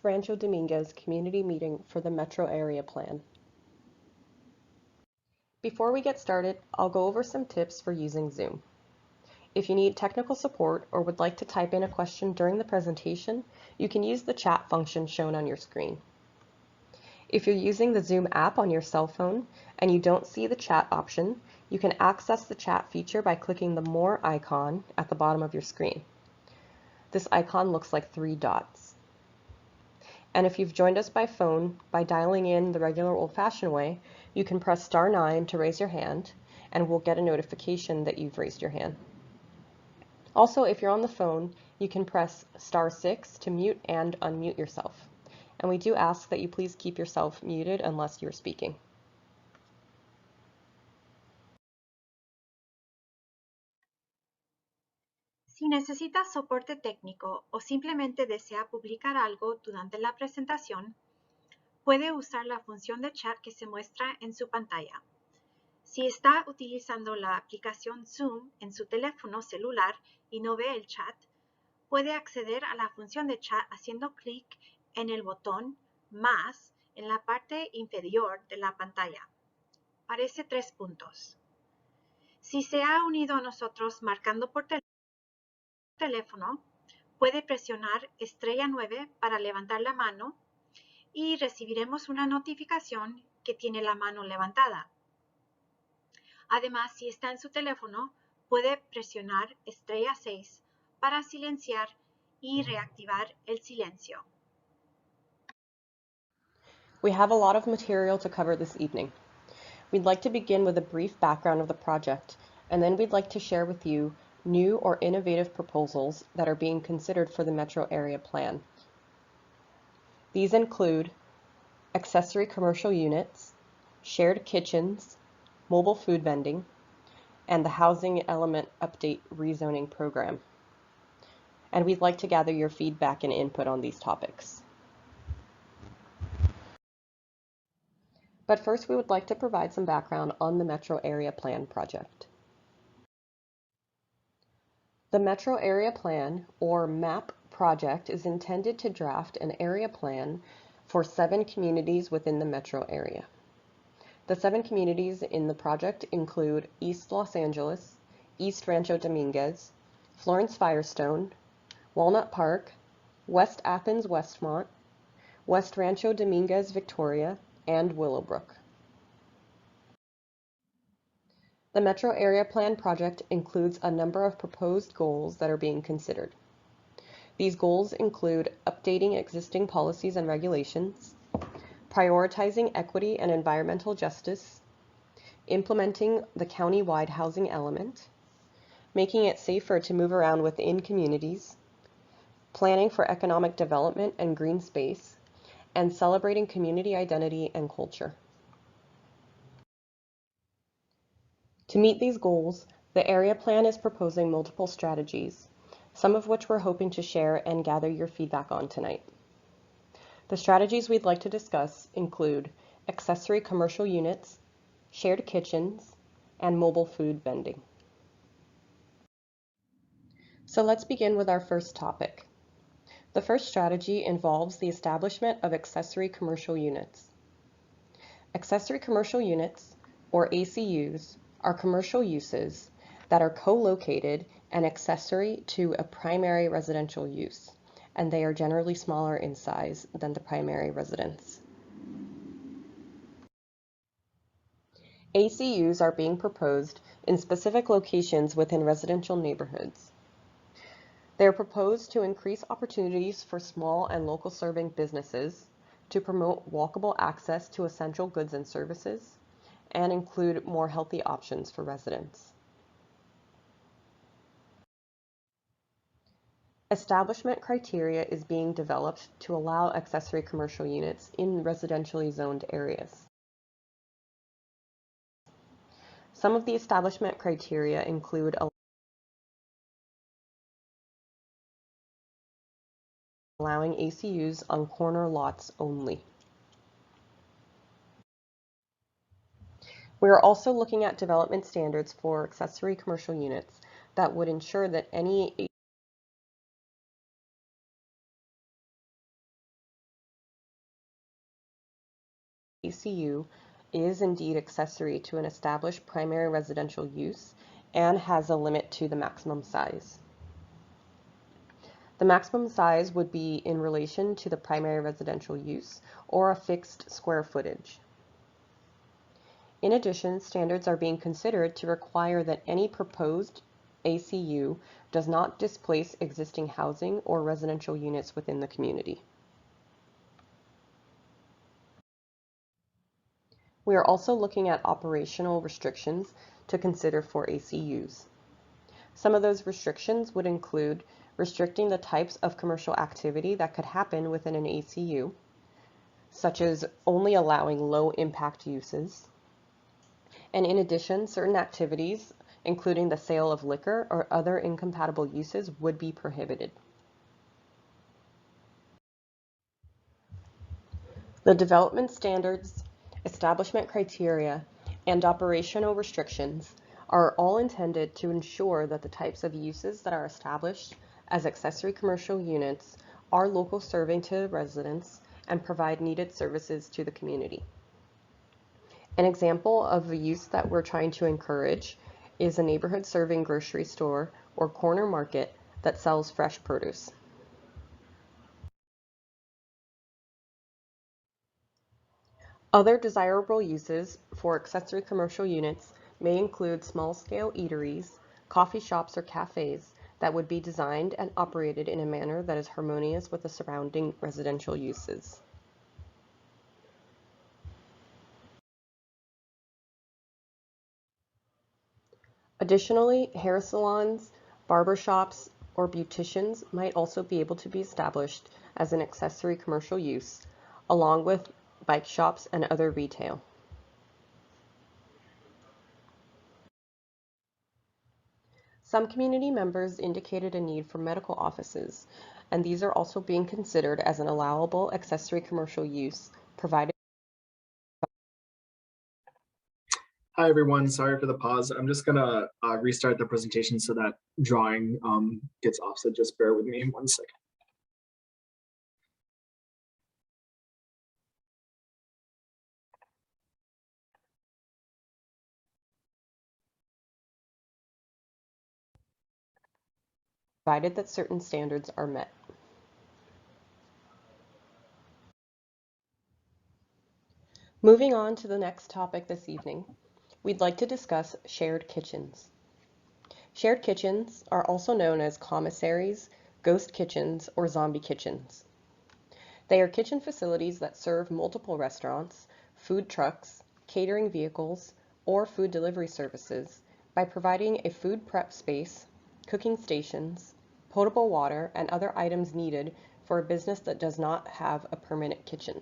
Rancho Dominguez community meeting for the metro area plan. Before we get started, I'll go over some tips for using Zoom. If you need technical support or would like to type in a question during the presentation, you can use the chat function shown on your screen. If you're using the Zoom app on your cell phone and you don't see the chat option, you can access the chat feature by clicking the More icon at the bottom of your screen. This icon looks like 3 dots. And if you've joined us by phone, by dialing in the regular old-fashioned way, you can press *9 to raise your hand, and we'll get a notification that you've raised your hand. Also, if you're on the phone, you can press *6 to mute and unmute yourself. And we do ask that you please keep yourself muted unless you're speaking. Si necesita soporte técnico o simplemente desea publicar algo durante la presentación, puede usar la función de chat que se muestra en su pantalla. Si está utilizando la aplicación Zoom en su teléfono celular y no ve el chat, puede acceder a la función de chat haciendo clic en el botón Más en la parte inferior de la pantalla. Aparece 3 puntos. Si se ha unido a nosotros marcando por teléfono, puede presionar *9 para levantar la mano y recibiremos una notificación que tiene la mano levantada. Además, si está en su teléfono, puede presionar *6 para silenciar y reactivar el silencio. We have a lot of material to cover this evening. We'd like to begin with a brief background of the project, and then we'd like to share with you new or innovative proposals that are being considered for the metro area plan. These include accessory commercial units, shared kitchens, mobile food vending, and the housing element update rezoning program. And we'd like to gather your feedback and input on these topics. But first, we would like to provide some background on the Metro Area Plan project. The Metro Area Plan, or MAP project, is intended to draft an area plan for 7 communities within the metro area. The 7 communities in the project include East Los Angeles, East Rancho Dominguez, Florence Firestone, Walnut Park, West Athens Westmont, West Rancho Dominguez Victoria, and Willowbrook. The Metro Area Plan project includes a number of proposed goals that are being considered. These goals include updating existing policies and regulations, prioritizing equity and environmental justice, implementing the county-wide housing element, making it safer to move around within communities, planning for economic development and green space, and celebrating community identity and culture. To meet these goals, the area plan is proposing multiple strategies, some of which we're hoping to share and gather your feedback on tonight. The strategies we'd like to discuss include accessory commercial units, shared kitchens, and mobile food vending. So let's begin with our first topic. The first strategy involves the establishment of accessory commercial units. Accessory commercial units, or ACUs, are commercial uses that are co-located and accessory to a primary residential use, and they are generally smaller in size than the primary residence. ACUs are being proposed in specific locations within residential neighborhoods. They are proposed to increase opportunities for small and local serving businesses, to promote walkable access to essential goods and services, and include more healthy options for residents. Establishment criteria is being developed to allow accessory commercial units in residentially zoned areas. Some of the establishment criteria include allowing ACUs on corner lots only. We are also looking at development standards for accessory commercial units that would ensure that any ACU is indeed accessory to an established primary residential use and has a limit to the maximum size. The maximum size would be in relation to the primary residential use or a fixed square footage. In addition, standards are being considered to require that any proposed ACU does not displace existing housing or residential units within the community. We are also looking at operational restrictions to consider for ACUs. Some of those restrictions would include restricting the types of commercial activity that could happen within an ACU, such as only allowing low-impact uses. And in addition, certain activities, including the sale of liquor or other incompatible uses, would be prohibited. The development standards, establishment criteria, and operational restrictions are all intended to ensure that the types of uses that are established as accessory commercial units are local serving to residents and provide needed services to the community. An example of a use that we're trying to encourage is a neighborhood serving grocery store or corner market that sells fresh produce. Other desirable uses for accessory commercial units may include small-scale eateries, coffee shops, or cafes that would be designed and operated in a manner that is harmonious with the surrounding residential uses. Additionally, hair salons, barber shops, or beauticians might also be able to be established as an accessory commercial use, along with bike shops and other retail. Some community members indicated a need for medical offices, and these are also being considered as an allowable accessory commercial use, provided. Hi everyone, sorry for the pause. I'm just gonna restart the presentation so that drawing gets off, so just bear with me 1 second. Provided that certain standards are met. Moving on to the next topic this evening, we'd like to discuss shared kitchens. Shared kitchens are also known as commissaries, ghost kitchens, or zombie kitchens. They are kitchen facilities that serve multiple restaurants, food trucks, catering vehicles, or food delivery services by providing a food prep space, cooking stations, potable water, and other items needed for a business that does not have a permanent kitchen.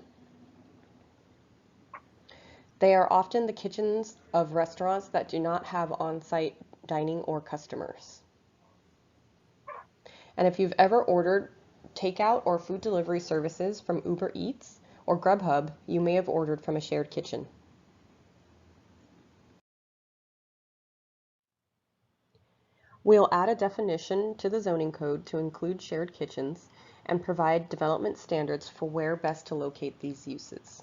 They are often the kitchens of restaurants that do not have on-site dining or customers. And if you've ever ordered takeout or food delivery services from Uber Eats or Grubhub, you may have ordered from a shared kitchen. We'll add a definition to the zoning code to include shared kitchens and provide development standards for where best to locate these uses.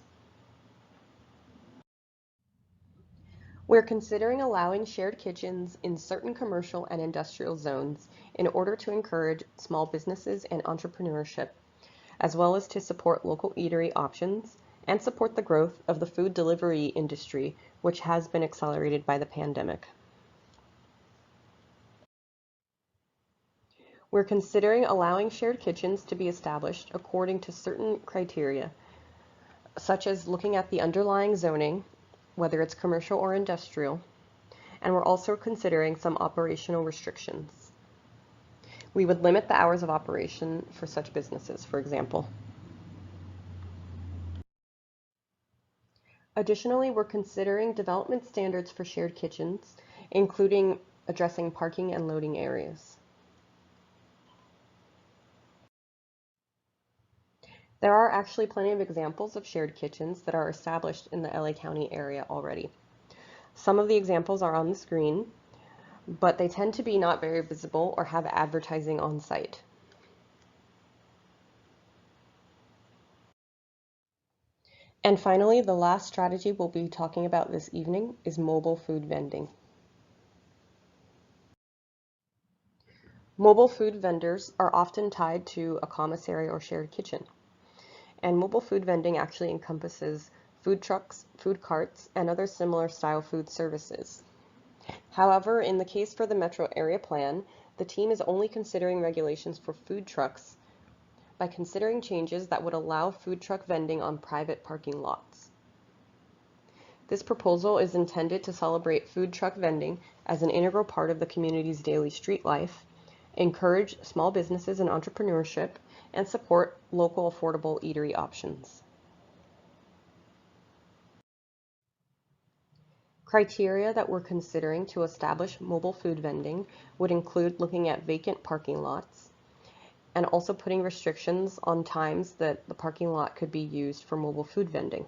We're considering allowing shared kitchens in certain commercial and industrial zones in order to encourage small businesses and entrepreneurship, as well as to support local eatery options and support the growth of the food delivery industry, which has been accelerated by the pandemic. We're considering allowing shared kitchens to be established according to certain criteria, such as looking at the underlying zoning, whether it's commercial or industrial, and we're also considering some operational restrictions. We would limit the hours of operation for such businesses, for example. Additionally, we're considering development standards for shared kitchens, including addressing parking and loading areas. There are actually plenty of examples of shared kitchens that are established in the LA County area already. Some of the examples are on the screen, but they tend to be not very visible or have advertising on site. And finally, the last strategy we'll be talking about this evening is mobile food vending. Mobile food vendors are often tied to a commissary or shared kitchen. And mobile food vending actually encompasses food trucks, food carts, and other similar style food services. However, in the case for the Metro Area Plan, the team is only considering regulations for food trucks by considering changes that would allow food truck vending on private parking lots. This proposal is intended to celebrate food truck vending as an integral part of the community's daily street life, encourage small businesses and entrepreneurship, and support local affordable eatery options. Criteria that we're considering to establish mobile food vending would include looking at vacant parking lots and also putting restrictions on times that the parking lot could be used for mobile food vending.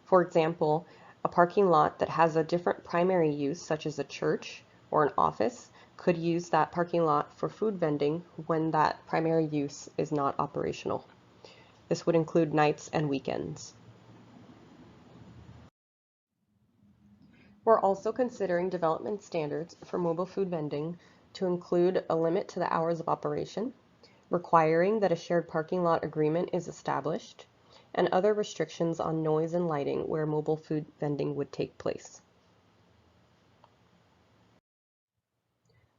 For example, a parking lot that has a different primary use, such as a church or an office, could use that parking lot for food vending when that primary use is not operational. This would include nights and weekends. We're also considering development standards for mobile food vending to include a limit to the hours of operation, requiring that a shared parking lot agreement is established, and other restrictions on noise and lighting where mobile food vending would take place.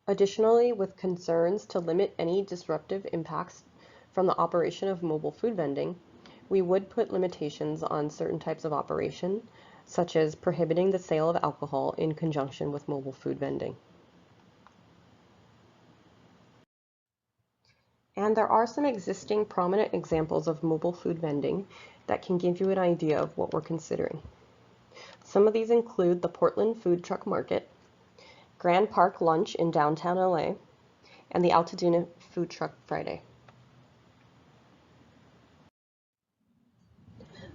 Additionally, with concerns to limit any disruptive impacts from the operation of mobile food vending, we would put limitations on certain types of operation, such as prohibiting the sale of alcohol in conjunction with mobile food vending. And there are some existing prominent examples of mobile food vending that can give you an idea of what we're considering. Some of these include the Portland Food Truck Market, Grand Park Lunch in downtown LA, and the Altadena Food Truck Friday.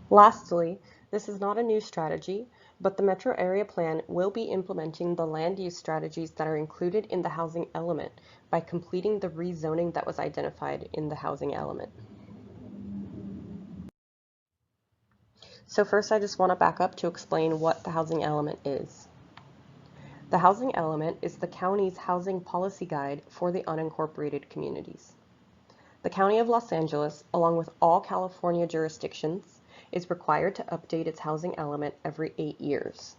Lastly, this is not a new strategy, but the Metro Area Plan will be implementing the land use strategies that are included in the housing element by completing the rezoning that was identified in the housing element. So first, I just want to back up to explain what the housing element is. The housing element is the county's housing policy guide for the unincorporated communities. The County of Los Angeles, along with all California jurisdictions, is required to update its housing element every 8 years.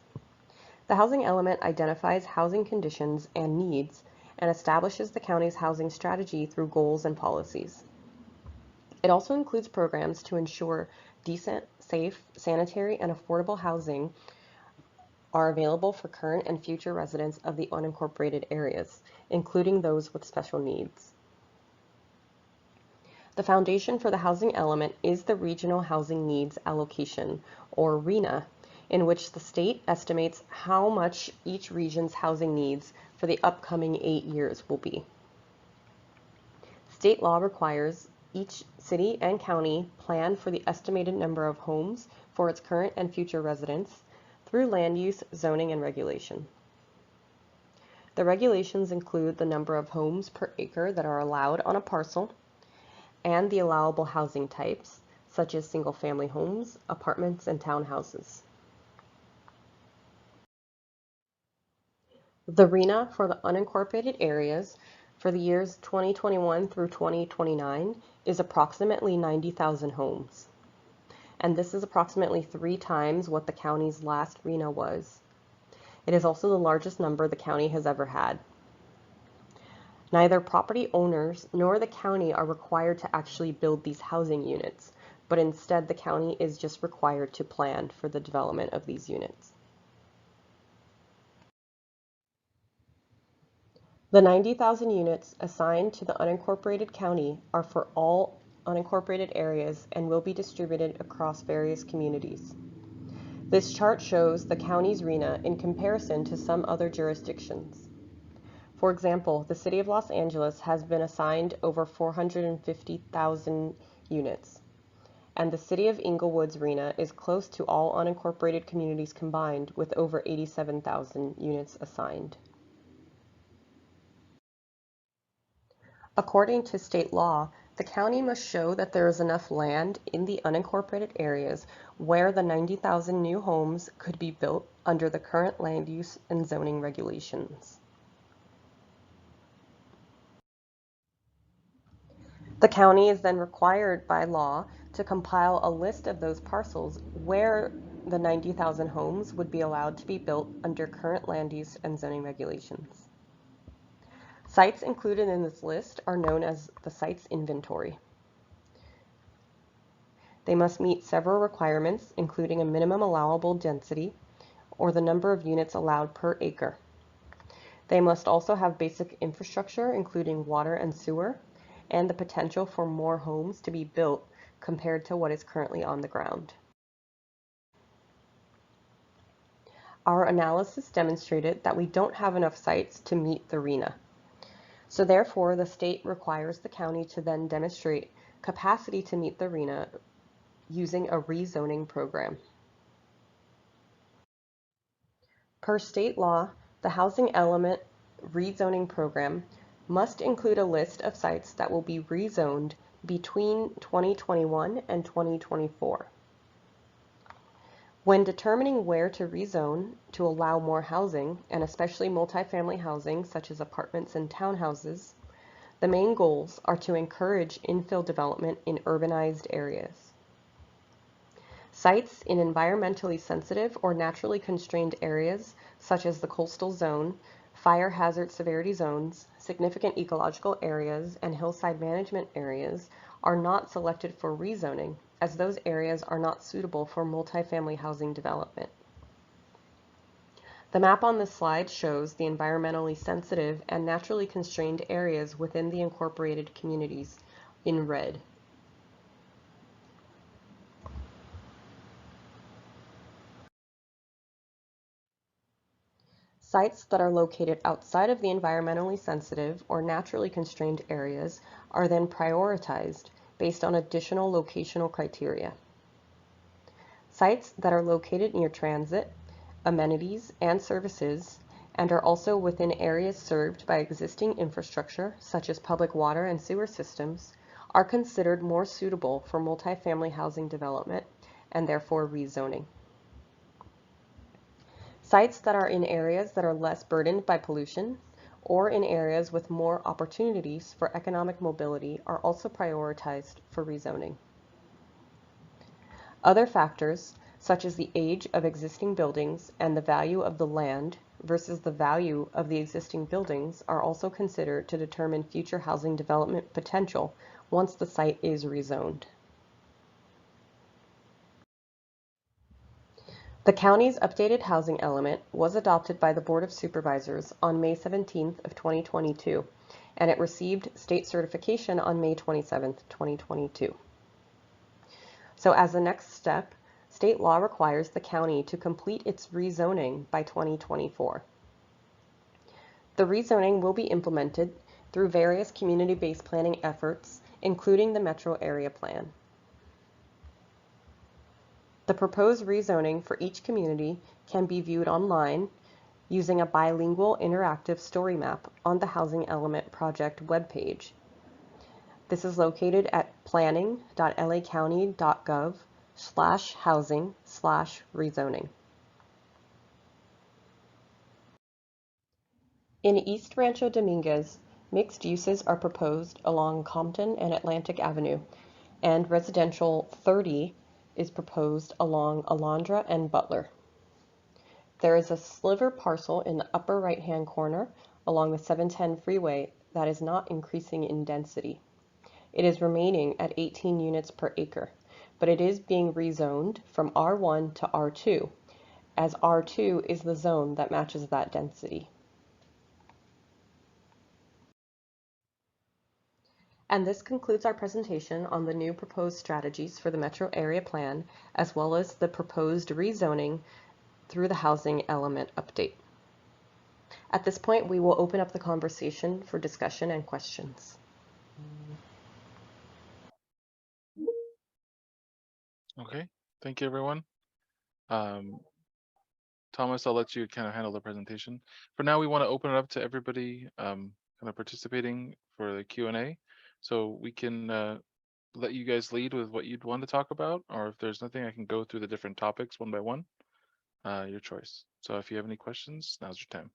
The housing element identifies housing conditions and needs and establishes the county's housing strategy through goals and policies. It also includes programs to ensure decent, safe, sanitary, and affordable housing are available for current and future residents of the unincorporated areas, including those with special needs. The foundation for the housing element is the Regional Housing Needs Allocation, or RHNA, in which the state estimates how much each region's housing needs for the upcoming 8 years will be. State law requires each city and county plan for the estimated number of homes for its current and future residents through land use, zoning, and regulation. The regulations include the number of homes per acre that are allowed on a parcel and the allowable housing types, such as single-family homes, apartments, and townhouses. The RHNA for the unincorporated areas for the years 2021 through 2029 is approximately 90,000 homes. And this is approximately 3 times what the county's last RHNA was. It is also the largest number the county has ever had. Neither property owners nor the county are required to actually build these housing units, but instead the county is just required to plan for the development of these units. The 90,000 units assigned to the unincorporated county are for all unincorporated areas and will be distributed across various communities. This chart shows the county's RHNA in comparison to some other jurisdictions. For example, the City of Los Angeles has been assigned over 450,000 units, and the City of Inglewood's RHNA is close to all unincorporated communities combined with over 87,000 units assigned. According to state law, The county must show that there is enough land in the unincorporated areas where the 90,000 new homes could be built under the current land use and zoning regulations. The county is then required by law to compile a list of those parcels where the 90,000 homes would be allowed to be built under current land use and zoning regulations. Sites included in this list are known as the sites inventory. They must meet several requirements, including a minimum allowable density or the number of units allowed per acre. They must also have basic infrastructure, including water and sewer, and the potential for more homes to be built compared to what is currently on the ground. Our analysis demonstrated that we don't have enough sites to meet the RHNA. So therefore, the state requires the county to then demonstrate capacity to meet the RHNA using a rezoning program. Per state law, the housing element rezoning program must include a list of sites that will be rezoned between 2021 and 2024. When determining where to rezone to allow more housing, and especially multifamily housing such as apartments and townhouses, the main goals are to encourage infill development in urbanized areas. Sites in environmentally sensitive or naturally constrained areas, such as the coastal zone, fire hazard severity zones, significant ecological areas, and hillside management areas, are not selected for rezoning, as those areas are not suitable for multifamily housing development. The map on this slide shows the environmentally sensitive and naturally constrained areas within the incorporated communities in red. Sites that are located outside of the environmentally sensitive or naturally constrained areas are then prioritized based on additional locational criteria. Sites that are located near transit, amenities, and services, and are also within areas served by existing infrastructure, such as public water and sewer systems, are considered more suitable for multifamily housing development and therefore rezoning. Sites that are in areas that are less burdened by pollution or in areas with more opportunities for economic mobility are also prioritized for rezoning. Other factors, such as the age of existing buildings and the value of the land versus the value of the existing buildings, are also considered to determine future housing development potential once the site is rezoned. The county's updated housing element was adopted by the Board of Supervisors on May 17th of 2022, and it received state certification on May 27th, 2022. So as the next step, state law requires the county to complete its rezoning by 2024. The rezoning will be implemented through various community-based planning efforts, including the Metro Area Plan. The proposed rezoning for each community can be viewed online using a bilingual interactive story map on the Housing Element Project webpage. This is located at planning.lacounty.gov/housing/rezoning. In East Rancho Dominguez, mixed uses are proposed along Compton and Atlantic Avenue, and residential 30 is proposed along Alondra and Butler. There is a sliver parcel in the upper right-hand corner along the 710 freeway that is not increasing in density. It is remaining at 18 units per acre, but it is being rezoned from R1 to R2, as R2 is the zone that matches that density. And this concludes our presentation on the new proposed strategies for the Metro Area Plan, as well as the proposed rezoning through the housing element update. At this point, we will open up the conversation for discussion and questions. Okay, thank you, everyone. Thomas, I'll let you kind of handle the presentation. For now, we want to open it up to everybody kind of participating for the Q&A. So we can let you guys lead with what you'd want to talk about, or if there's nothing, I can go through the different topics one by one. Your choice. So if you have any questions, now's your time.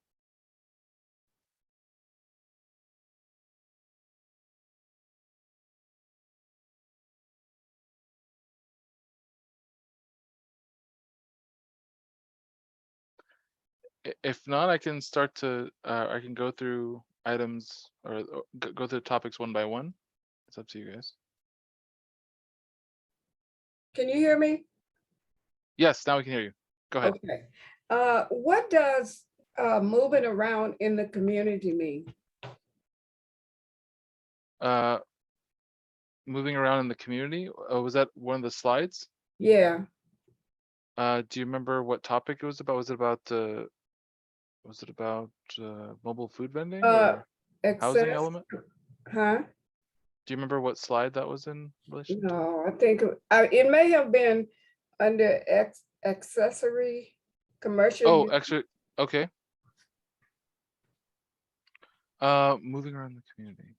If not, I can start to, I can go through items or go through topics one by one. It's up to you guys. Can you hear me? Yes, now we can hear you. Go ahead. Okay. What does moving around in the community mean? Moving around in the community. Was that one of the slides? Yeah. Do you remember what topic it was about? Was it about mobile food vending or housing Access, element? huh? Do you remember what slide that was in relation to? No, I think it may have been under accessory commercial. Oh, actually, okay. Moving around the community.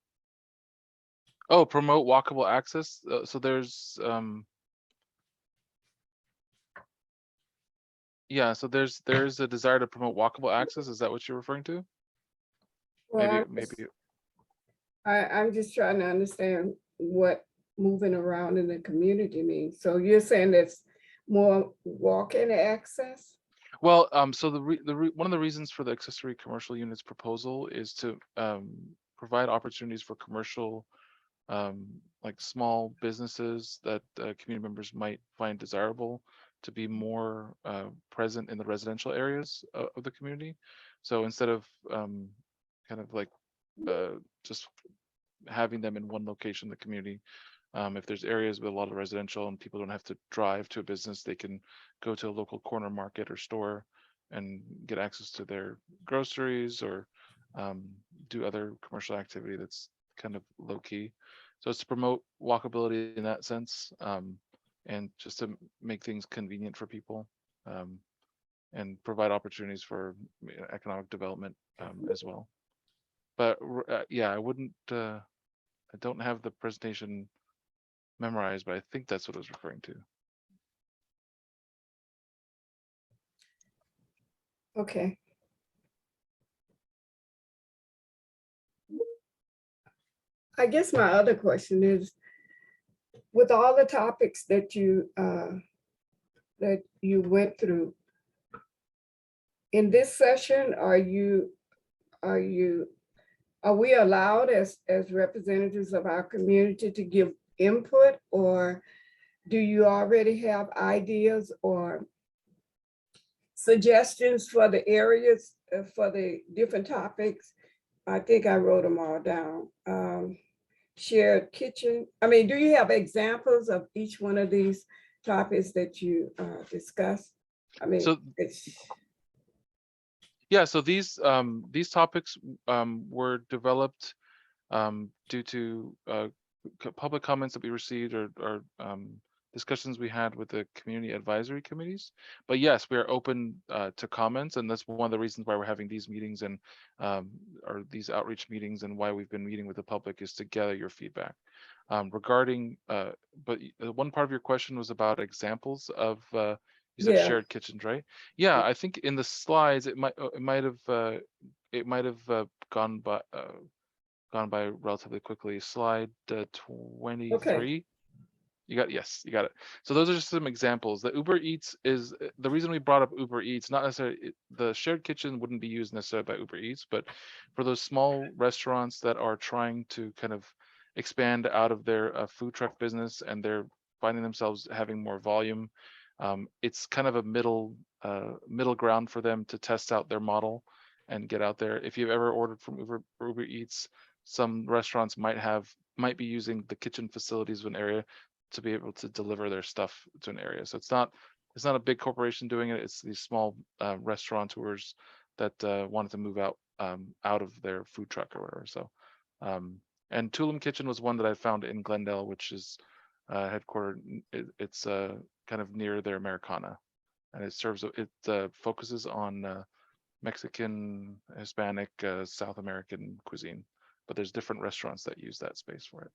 Oh, promote walkable access. So there's yeah, so there's a desire to promote walkable access. Is that what you're referring to? Well, Maybe. I'm just trying to understand what moving around in the community means. So you're saying it's more walk-in access? Well, so one of the reasons for the accessory commercial units proposal is to provide opportunities for commercial, like small businesses that community members might find desirable to be more present in the residential areas of the community. So instead of kind of like just having them in one location in the community, if there's areas with a lot of residential and people don't have to drive to a business, they can go to a local corner market or store and get access to their groceries or do other commercial activity that's kind of low key. So it's to promote walkability in that sense, and just to make things convenient for people, and provide opportunities for economic development as well. But yeah, I don't have the presentation memorized, but I think that's what I was referring to. Okay. I guess my other question is, with all the topics that you went through in this session, are we allowed as representatives of our community to give input, or do you already have ideas or suggestions for the areas for the different topics? I think I wrote them all down. Shared kitchen. I mean, do you have examples of each one of these topics that you discussed? I mean, So yeah, so these topics were developed due to public comments that we received or discussions we had with the community advisory committees. But yes, we are open to comments, and that's one of the reasons why we're having these meetings and or these outreach meetings, and why we've been meeting with the public is to gather your feedback regarding. But one part of your question was about examples of. You said yeah. shared kitchens, right? Yeah, I think in the slides it might have gone by relatively quickly. Slide 23. Okay. You got you got it. So those are just some examples. The Uber Eats is the reason we brought up Uber Eats. Not necessarily the shared kitchen wouldn't be used necessarily by Uber Eats, but for those small restaurants that are trying to kind of expand out of their food truck business and they're finding themselves having more volume. It's kind of a middle ground for them to test out their model and get out there. If you've ever ordered from Uber Eats, some restaurants might be using the kitchen facilities of an area to be able to deliver their stuff to an area. So it's not a big corporation doing it. It's these small restaurateurs that wanted to move out of their food truck or whatever. So and Tulum Kitchen was one that I found in Glendale, which is headquartered. It's kind of near their Americana, and it focuses on Mexican, Hispanic, South American cuisine. but there's different restaurants that use that space for it.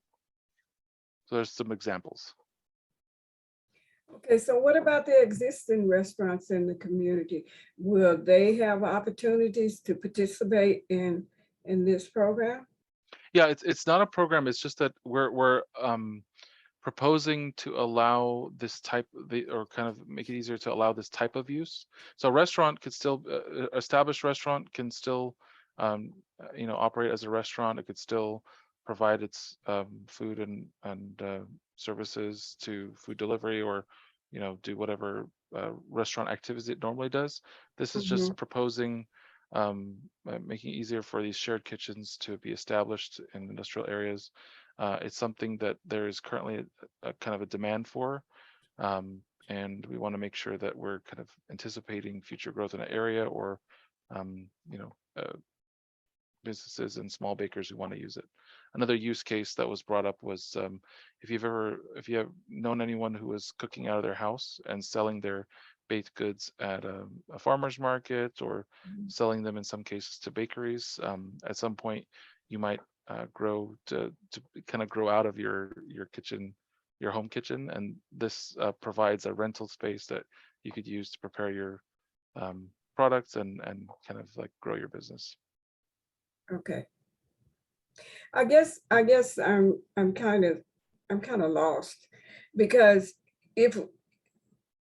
So there's some examples. Okay, so what about the existing restaurants in the community? Will they have opportunities to participate in this program? Yeah, it's not a program. It's just that we're proposing to allow this type, or kind of make it easier to allow this type of use. So a restaurant could still, established restaurant can still, operate as a restaurant. It could still provide its food and services to food delivery, or do whatever restaurant activities it normally does. This is just proposing making it easier for these shared kitchens to be established in industrial areas. It's something that there is currently a kind of a demand for, and we want to make sure that we're kind of anticipating future growth in an area, or businesses and small bakers who want to use it. Another use case that was brought up was if you have known anyone who is cooking out of their house and selling their baked goods at a farmer's market, or selling them in some cases to bakeries. At some point, you might grow to kind of grow out of your kitchen, your home kitchen, and this provides a rental space that you could use to prepare your products and kind of like grow your business. Okay. I guess I'm kind of lost, because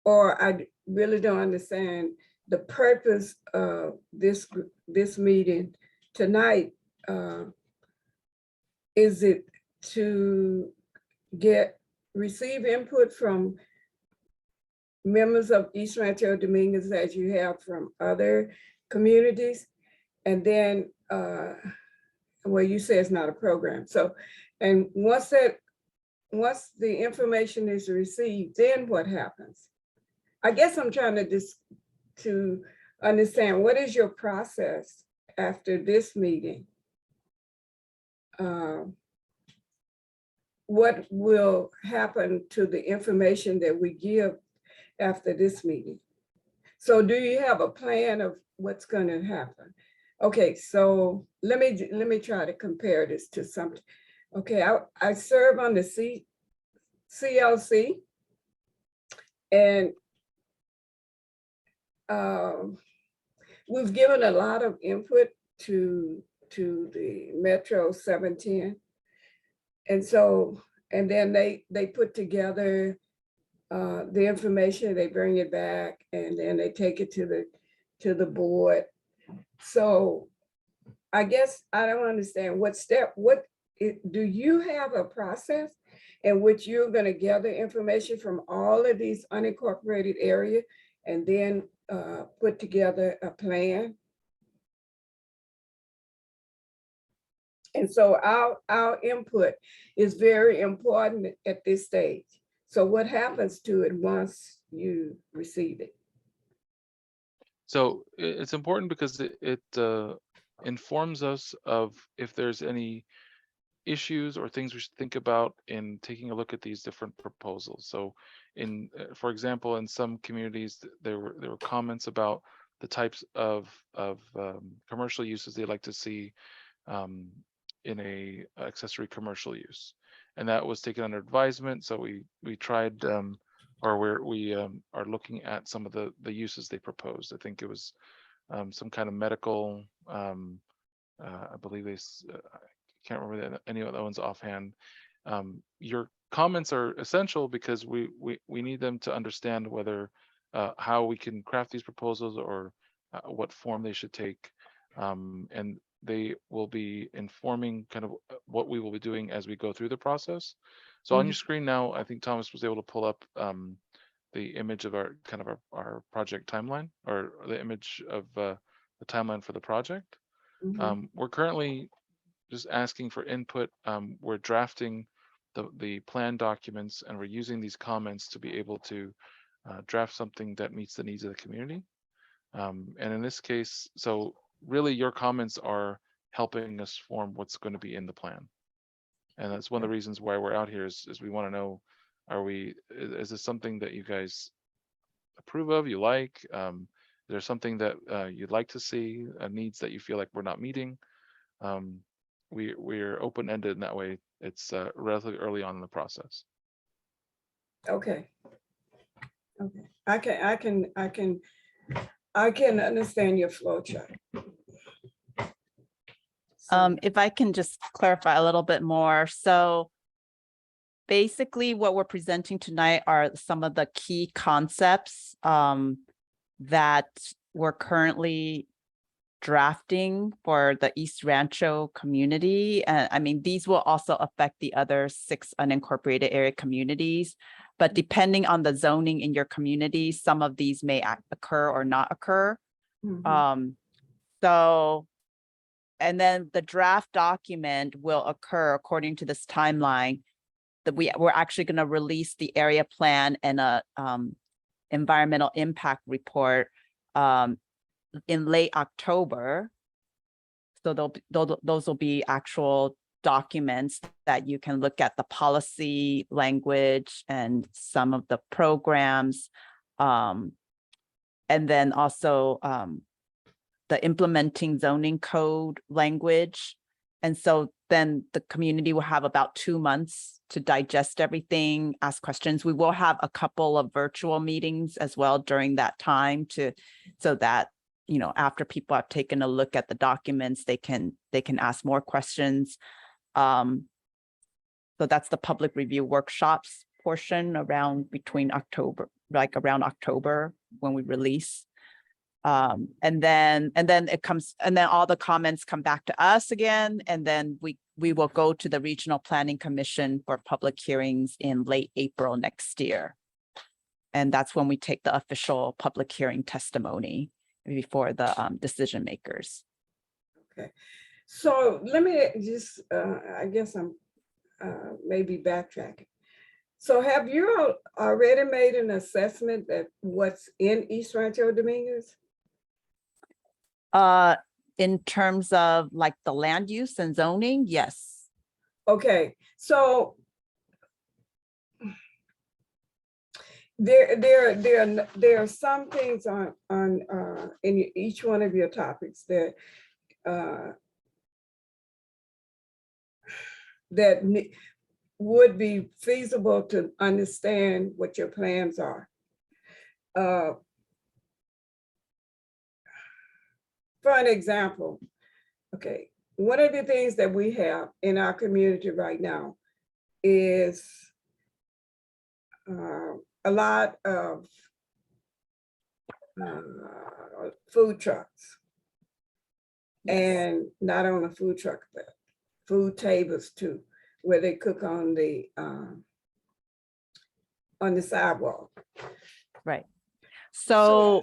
I really don't understand the purpose of this meeting tonight. Is it to receive input from members of East Rancho Dominguez, as you have from other communities? And then, well, you say it's not a program. So, and once the information is received, then what happens? I guess I'm trying to understand, what is your process after this meeting? What will happen to the information that we give after this meeting? So do you have a plan of what's going to happen? Okay, so let me try to compare this to something. Okay, I serve on the CLC, and we've given a lot of input to the Metro 710. And so, and then they put together the information, they bring it back, and then they take it to the board. So I guess I don't understand do you have a process in which you're going to gather information from all of these unincorporated areas and then put together a plan? And so our input is very important at this stage. So what happens to it once you receive it? So it's important because it informs us of if there's any issues or things we should think about in taking a look at these different proposals. So for example, in some communities, there were comments about the types of commercial uses they like to see in a accessory commercial use, and that was taken under advisement. So we tried, or we are looking at some of the uses they proposed. I think it was some kind of medical. I believe I can't remember any of the ones offhand. Your comments are essential because we need them to understand whether how we can craft these proposals, or what form they should take, and they will be informing kind of what we will be doing as we go through the process. So on your screen now, I think Thomas was able to pull up the image of our kind of our project timeline, or the image of the timeline for the project. We're currently just asking for input. We're drafting the plan documents, and we're using these comments to be able to draft something that meets the needs of the community. And in this case, so really your comments are helping us form what's going to be in the plan. And that's one of the reasons why we're out here is we want to know, is this something that you guys approve of, you like? Is there something that you'd like to see, needs that you feel like we're not meeting? we're open-ended in that way. It's relatively early on in the process. Okay. Okay. I can understand your flow chart. So, If I can just clarify a little bit more. So basically what we're presenting tonight are some of the key concepts that we're currently drafting for the East Rancho community. And I mean, these will also affect the other 6 unincorporated area communities, but depending on the zoning in your community, some of these may occur or not occur. mhm. So, and then the draft document will occur according to this timeline that we're actually going to release the area plan and a environmental impact report in late October. So those will be actual documents that you can look at the policy language and some of the programs. And then also the implementing zoning code language. And so then the community will have about 2 months to digest everything, ask questions. We will have a couple of virtual meetings as well during that time so that, you know, after people have taken a look at the documents, they can ask more questions. So that's the public review workshops portion around around October when we release. And then all the comments come back to us again, and then we will go to the Regional Planning Commission for public hearings in late April next year. And that's when we take the official public hearing testimony before the decision makers. Okay. So let me just, I guess I'm maybe backtracking. So have you already made an assessment that what's in East Rancho Dominguez? In terms of like the land use and zoning, yes. Okay, so there are some things on in each one of your topics that that would be feasible to understand what your plans are. For an example, okay, one of the things that we have in our community right now is a lot of food trucks. Yes. And not only food truck, but food tables too, where they cook on the sidewalk. Right. So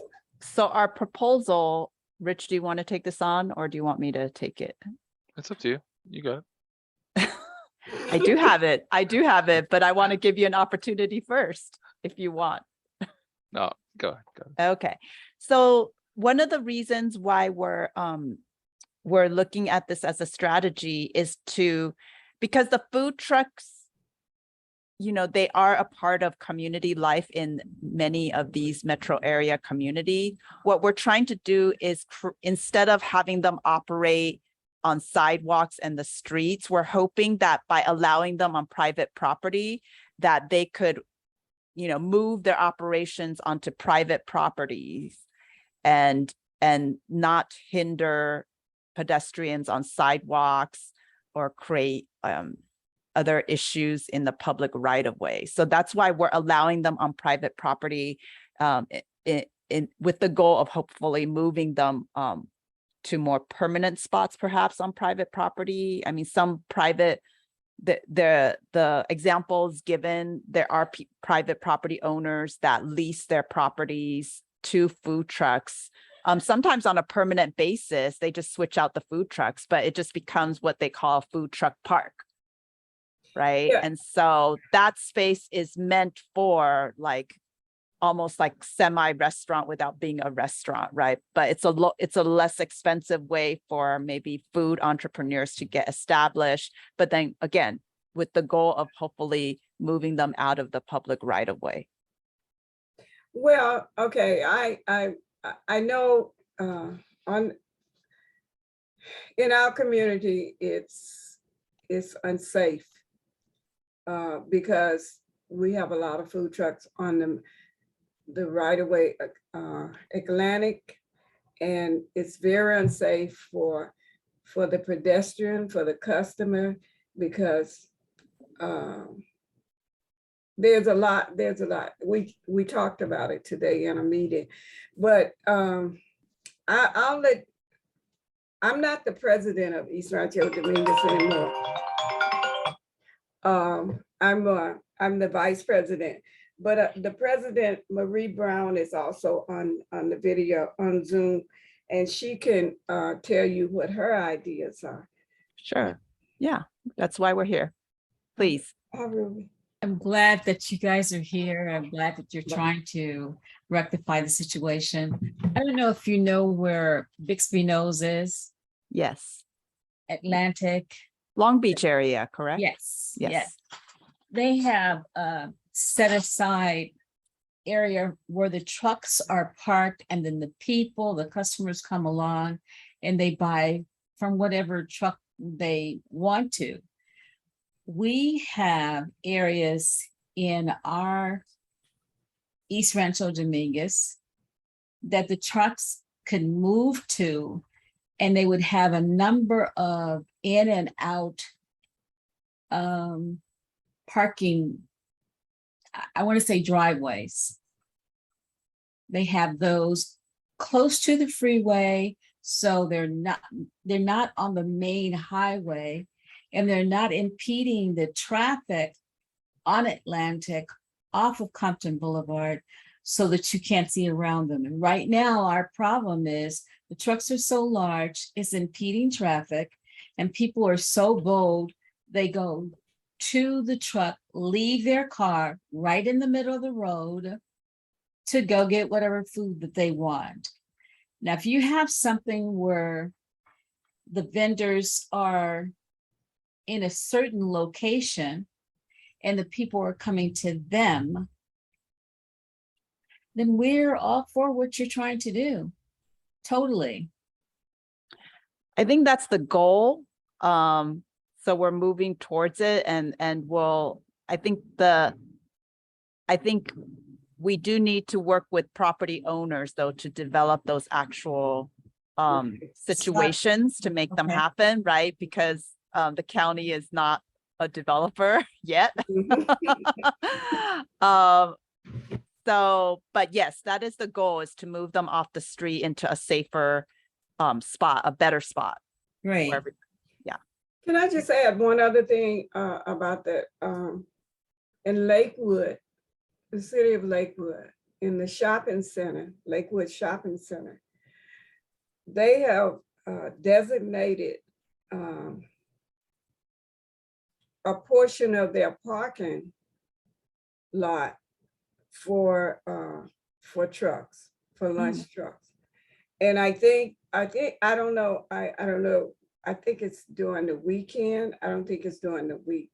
our proposal, Rich, do you want to take this on or do you want me to take it? It's up to you. You got it. I do have it, but I want to give you an opportunity first if you want. No, go ahead. Okay. So one of the reasons why we're looking at this as a strategy is because the food trucks, you know, they are a part of community life in many of these metro area community. What we're trying to do is instead of having them operate on sidewalks and the streets, we're hoping that by allowing them on private property, that they could, you know, move their operations onto private properties and not hinder pedestrians on sidewalks or create other issues in the public right of way. So that's why we're allowing them on private property with the goal of hopefully moving them to more permanent spots, perhaps on private property. I mean, some private, the examples given, there are private property owners that lease their properties to food trucks. Sometimes on a permanent basis, they just switch out the food trucks, but it just becomes what they call a food truck park. Right. Yeah. And so that space is meant for like almost like semi-restaurant without being a restaurant, right? But it's a less expensive way for maybe food entrepreneurs to get established. But then again, with the goal of hopefully moving them out of the public right of way. Well, okay, I know in our community, it's it's unsafe because we have a lot of food trucks on the right of way Atlantic, and it's very unsafe for the pedestrian, for the customer, because there's a lot. We talked about it today in a meeting, but I'm not the president of East Rancho Dominguez anymore. I'm the vice president, but the president, Marie Brown, is also on the video on Zoom, and she can tell you what her ideas are. Sure. Yeah, that's why we're here. Please. I'm glad that you guys are here. I'm glad that you're trying to rectify the situation. I don't know if you know where Bixby Knolls is, Yes. Atlantic. Long Beach area, correct? Yes, Yes. yes. They have a set aside area where the trucks are parked, and then the people, the customers come along and they buy from whatever truck they want to. We have areas in our East Rancho Dominguez that the trucks could move to, and they would have a number of in and out parking, I want to say driveways. They have those close to the freeway, so they're not on the main highway, and they're not impeding the traffic on Atlantic off of Compton Boulevard, so that you can't see around them. And right now, our problem is the trucks are so large, it's impeding traffic, and people are so bold, they go to the truck, leave their car right in the middle of the road to go get whatever food that they want. Now, if you have something where the vendors are in a certain location and the people are coming to them, then we're all for what you're trying to do. Totally. I think that's the goal. So we're moving towards it, and I think we do need to work with property owners though to develop those actual situations to make them happen, right? Because the county is not a developer yet. So, but yes, that is the goal, is to move them off the street into a safer spot, a better spot. Great. Yeah. Can I just add one other thing about that? In Lakewood, the city of Lakewood, in the shopping center, Lakewood Shopping Center, they have designated a portion of their parking lot for trucks, for lunch trucks. And I don't know, I think it's during the weekend. I don't think it's during the week.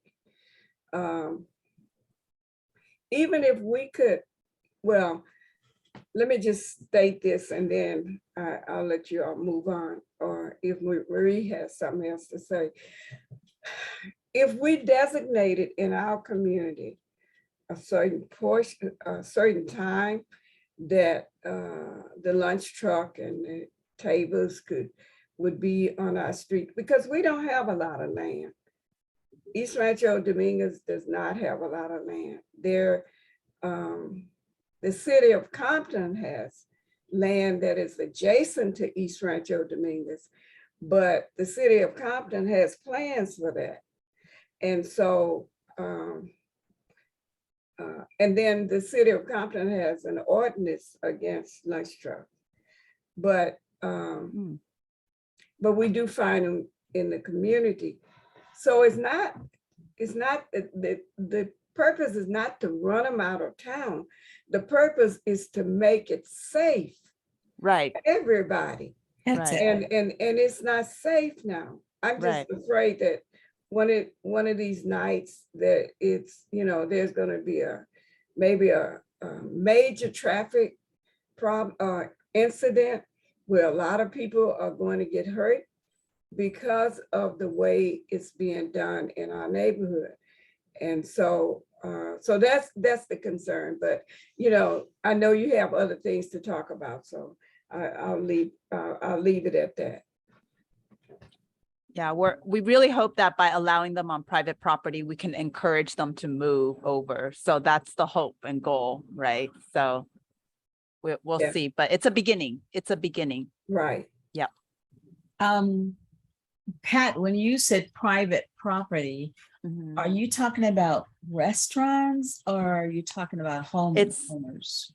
Even if we could, well, let me just state this and then I'll let you all move on, or if Marie has something else to say. If we designated in our community a certain portion, a certain time that the lunch truck and the tables would be on our street, because we don't have a lot of land. East Rancho Dominguez does not have a lot of land. The city of Compton has land that is adjacent to East Rancho Dominguez, but the city of Compton has plans for that. And so, and then the city of Compton has an ordinance against lunch trucks, but we do find them in the community. So it's not the purpose is not to run them out of town. The purpose is to make it safe, right, for everybody. That's right. it. And it's not safe now. I'm just afraid that one of these nights that it's, there's going to be maybe a major traffic problem or incident where a lot of people are going to get hurt. because of the way it's being done in our neighborhood. And so, so that's the concern. But I know you have other things to talk about, so I'll leave it at that. Yeah, we really hope that by allowing them on private property, we can encourage them to move over. So that's the hope and goal, right? So we'll Yeah. see, but it's a beginning. It's a beginning. Right. Yeah. Pat, when you said private property, Mhm. are you talking about restaurants or are you talking about homeowners?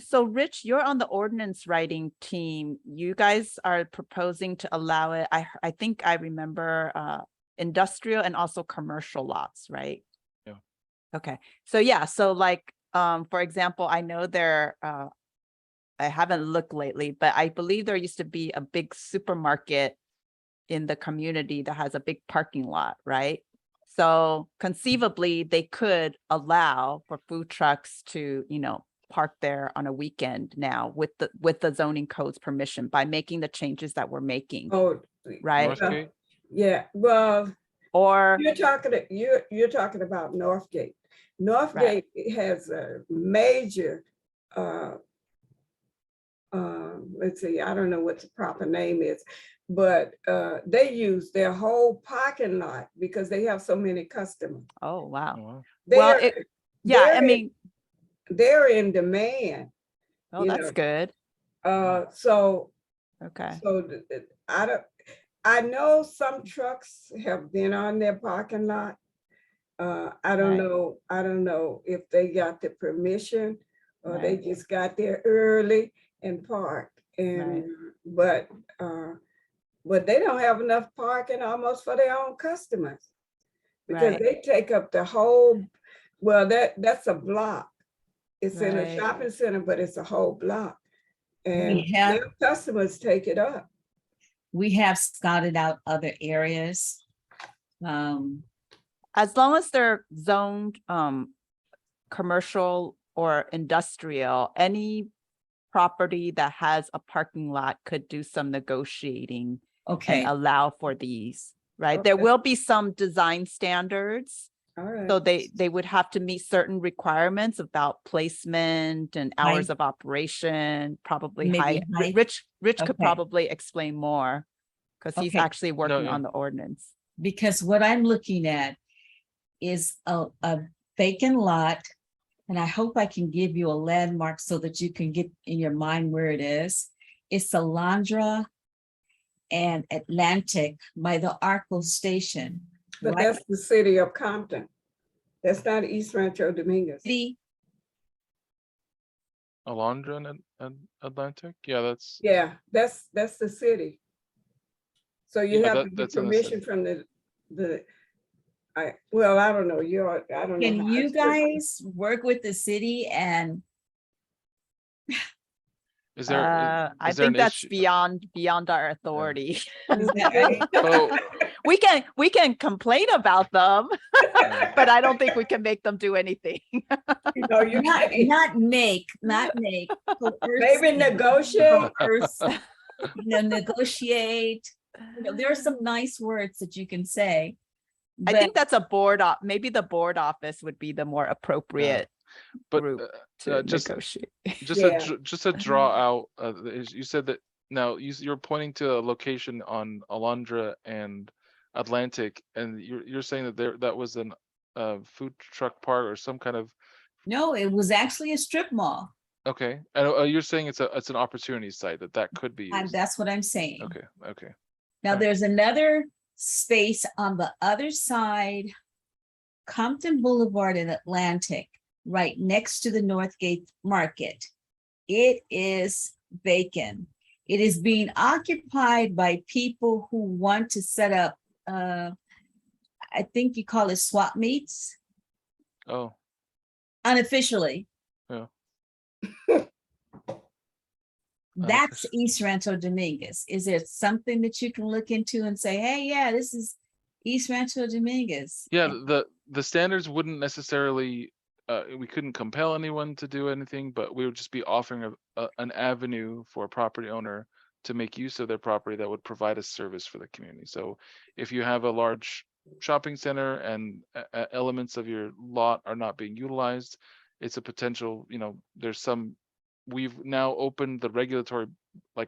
So Rich, you're on the ordinance writing team. You guys are proposing to allow it. I think I remember industrial and also commercial lots, right? Yeah. Okay. So yeah, so like for example, I know there I haven't looked lately, but I believe there used to be a big supermarket in the community that has a big parking lot, right? So conceivably, they could allow for food trucks to, park there on a weekend now with the zoning code's permission by making the changes that we're making, Oh, right? Northgate? yeah. Well, Or you're talking about Northgate. Northgate has a major let's see, I don't know what the proper name is, but they use their whole parking lot because they have so many customers. oh wow. Oh, wow. Well, yeah, I mean, they're in demand. oh, that's good. So Okay. I know some trucks have been on their parking lot. I don't know if they got the permission or they just got there early and parked. And but they don't have enough parking almost for their own customers because they take up the whole. Well, that's a block. It's in a shopping center, but it's a whole block, and their customers take it up. We have scouted out other areas. As long as they're zoned commercial or industrial, any property that has a parking lot could do some negotiating and allow for these, right? There will be some design standards. All right. So they would have to meet certain requirements about placement and hours of operation, probably Maybe height. Rich could probably explain more because he's actually working on the ordinance. Because what I'm looking at is a vacant lot, and I hope I can give you a landmark so that you can get in your mind where it is. It's Alondra and Atlantic by the Arco station. But that's the city of Compton. That's not East Rancho Dominguez. Alondra and Atlantic? Yeah, that's the city. So you have to get permission from the I don't know. I don't know. Can you guys work with the city and Is there I think that's beyond our authority. Oh, we can complain about them, but I don't think we can make them do anything. You not make. Maybe negotiate. Negotiate. There are some nice words that you can say. I think that's maybe the board office would be the more appropriate group to negotiate. Just to draw out, you said that now you're pointing to a location on Alondra and Atlantic, and you're saying that that was an food truck park or some kind of. No, it was actually a strip mall. Okay, and you're saying it's an opportunity site that could be used. That's what I'm saying. Okay. Now there's another space on the other side, Compton Boulevard in Atlantic, right next to the Northgate Market. It is vacant. It is being occupied by people who want to set up, I think you call it swap meets. Oh. Unofficially. Yeah. That's East Rancho Dominguez. Is there something that you can look into and say, hey, yeah, this is East Rancho Dominguez? Yeah, the standards wouldn't necessarily, we couldn't compel anyone to do anything, but we would just be offering an avenue for a property owner to make use of their property that would provide a service for the community. So if you have a large shopping center and elements of your lot are not being utilized, it's a potential, we've now opened the regulatory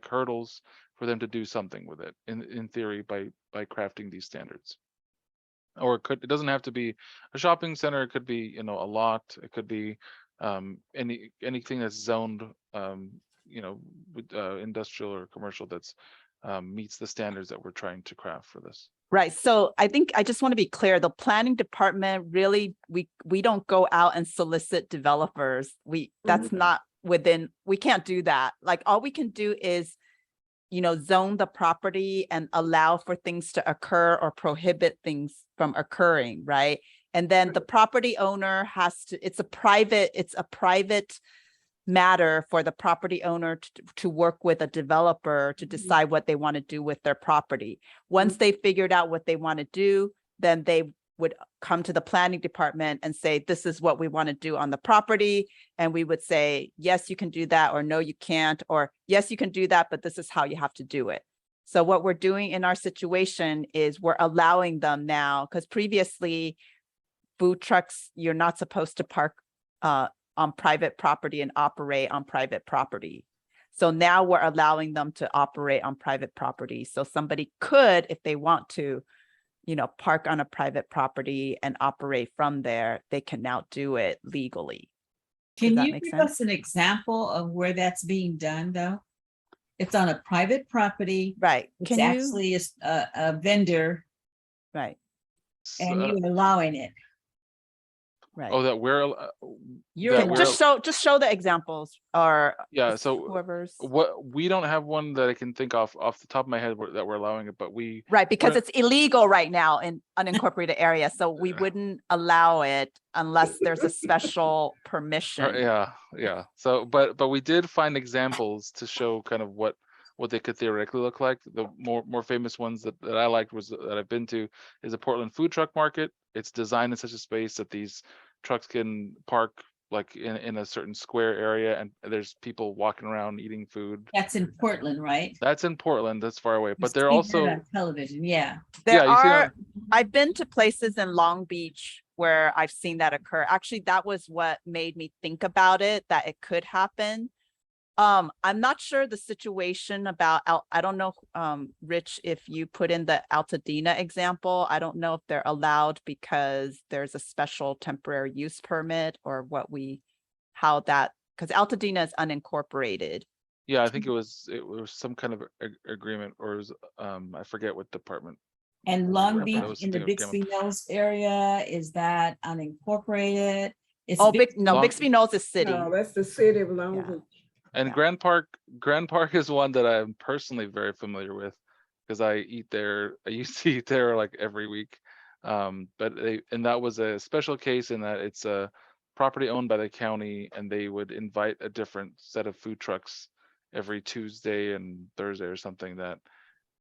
hurdles for them to do something with it in theory by crafting these standards. Or it doesn't have to be a shopping center, it could be, a lot, it could be anything that's zoned, with industrial or commercial that's meets the standards that we're trying to craft for this. Right. So I think I just want to be clear, the planning department really, we don't go out and solicit developers. That's not within, we can't do that. Like all we can do is, zone the property and allow for things to occur or prohibit things from occurring, right? And then the property owner has to, it's a private matter for the property owner to work with a developer to decide what they want to do with their property. Once they figured out what they want to do, then they would come to the planning department and say, this is what we want to do on the property. And we would say, yes, you can do that, or no, you can't, or yes, you can do that, but this is how you have to do it. So what we're doing in our situation is we're allowing them now, because previously food trucks, you're not supposed to park on private property and operate on private property. So now we're allowing them to operate on private property. So somebody could, if they want to, park on a private property and operate from there, they can now do it legally. Can that you make give sense? us an example of where that's being done, though? It's on a private property. Right. It's Can you? actually a vendor, Right. and you're allowing it. Right. Oh, that we're You're that we're just show the examples, or yeah. So whoever's we don't have one that I can think off the top of my head that we're allowing it, but we right, because it's illegal right now in unincorporated area, so we wouldn't allow it unless there's a special permission. Yeah. So, but we did find examples to show kind of what they could theoretically look like. The more famous ones that I liked was that I've been to is a Portland food truck market. It's designed in such a space that these trucks can park like in a certain square area, and there's people walking around eating food. That's in Portland, right? That's in Portland. That's far away, but You they're see also that on television. Yeah. I've been to places in Long Beach where I've seen that occur. Actually, that was what made me think about it, that it could happen. I'm not sure the situation about, I don't know, Rich, if you put in the Altadena example, I don't know if they're allowed because there's a special temporary use permit or how that, because Altadena is unincorporated. Yeah, I think it was some kind of agreement, or it was, I forget what department. And Long Beach in the Bixby Knolls area, is that unincorporated? It's Bixby Knolls is city. No, that's the city of Long Yeah. Beach. And Grand Park is one that I'm personally very familiar with because I eat there. I used to eat there like every week. And that was a special case in that it's a property owned by the county, and they would invite a different set of food trucks every Tuesday and Thursday or something that,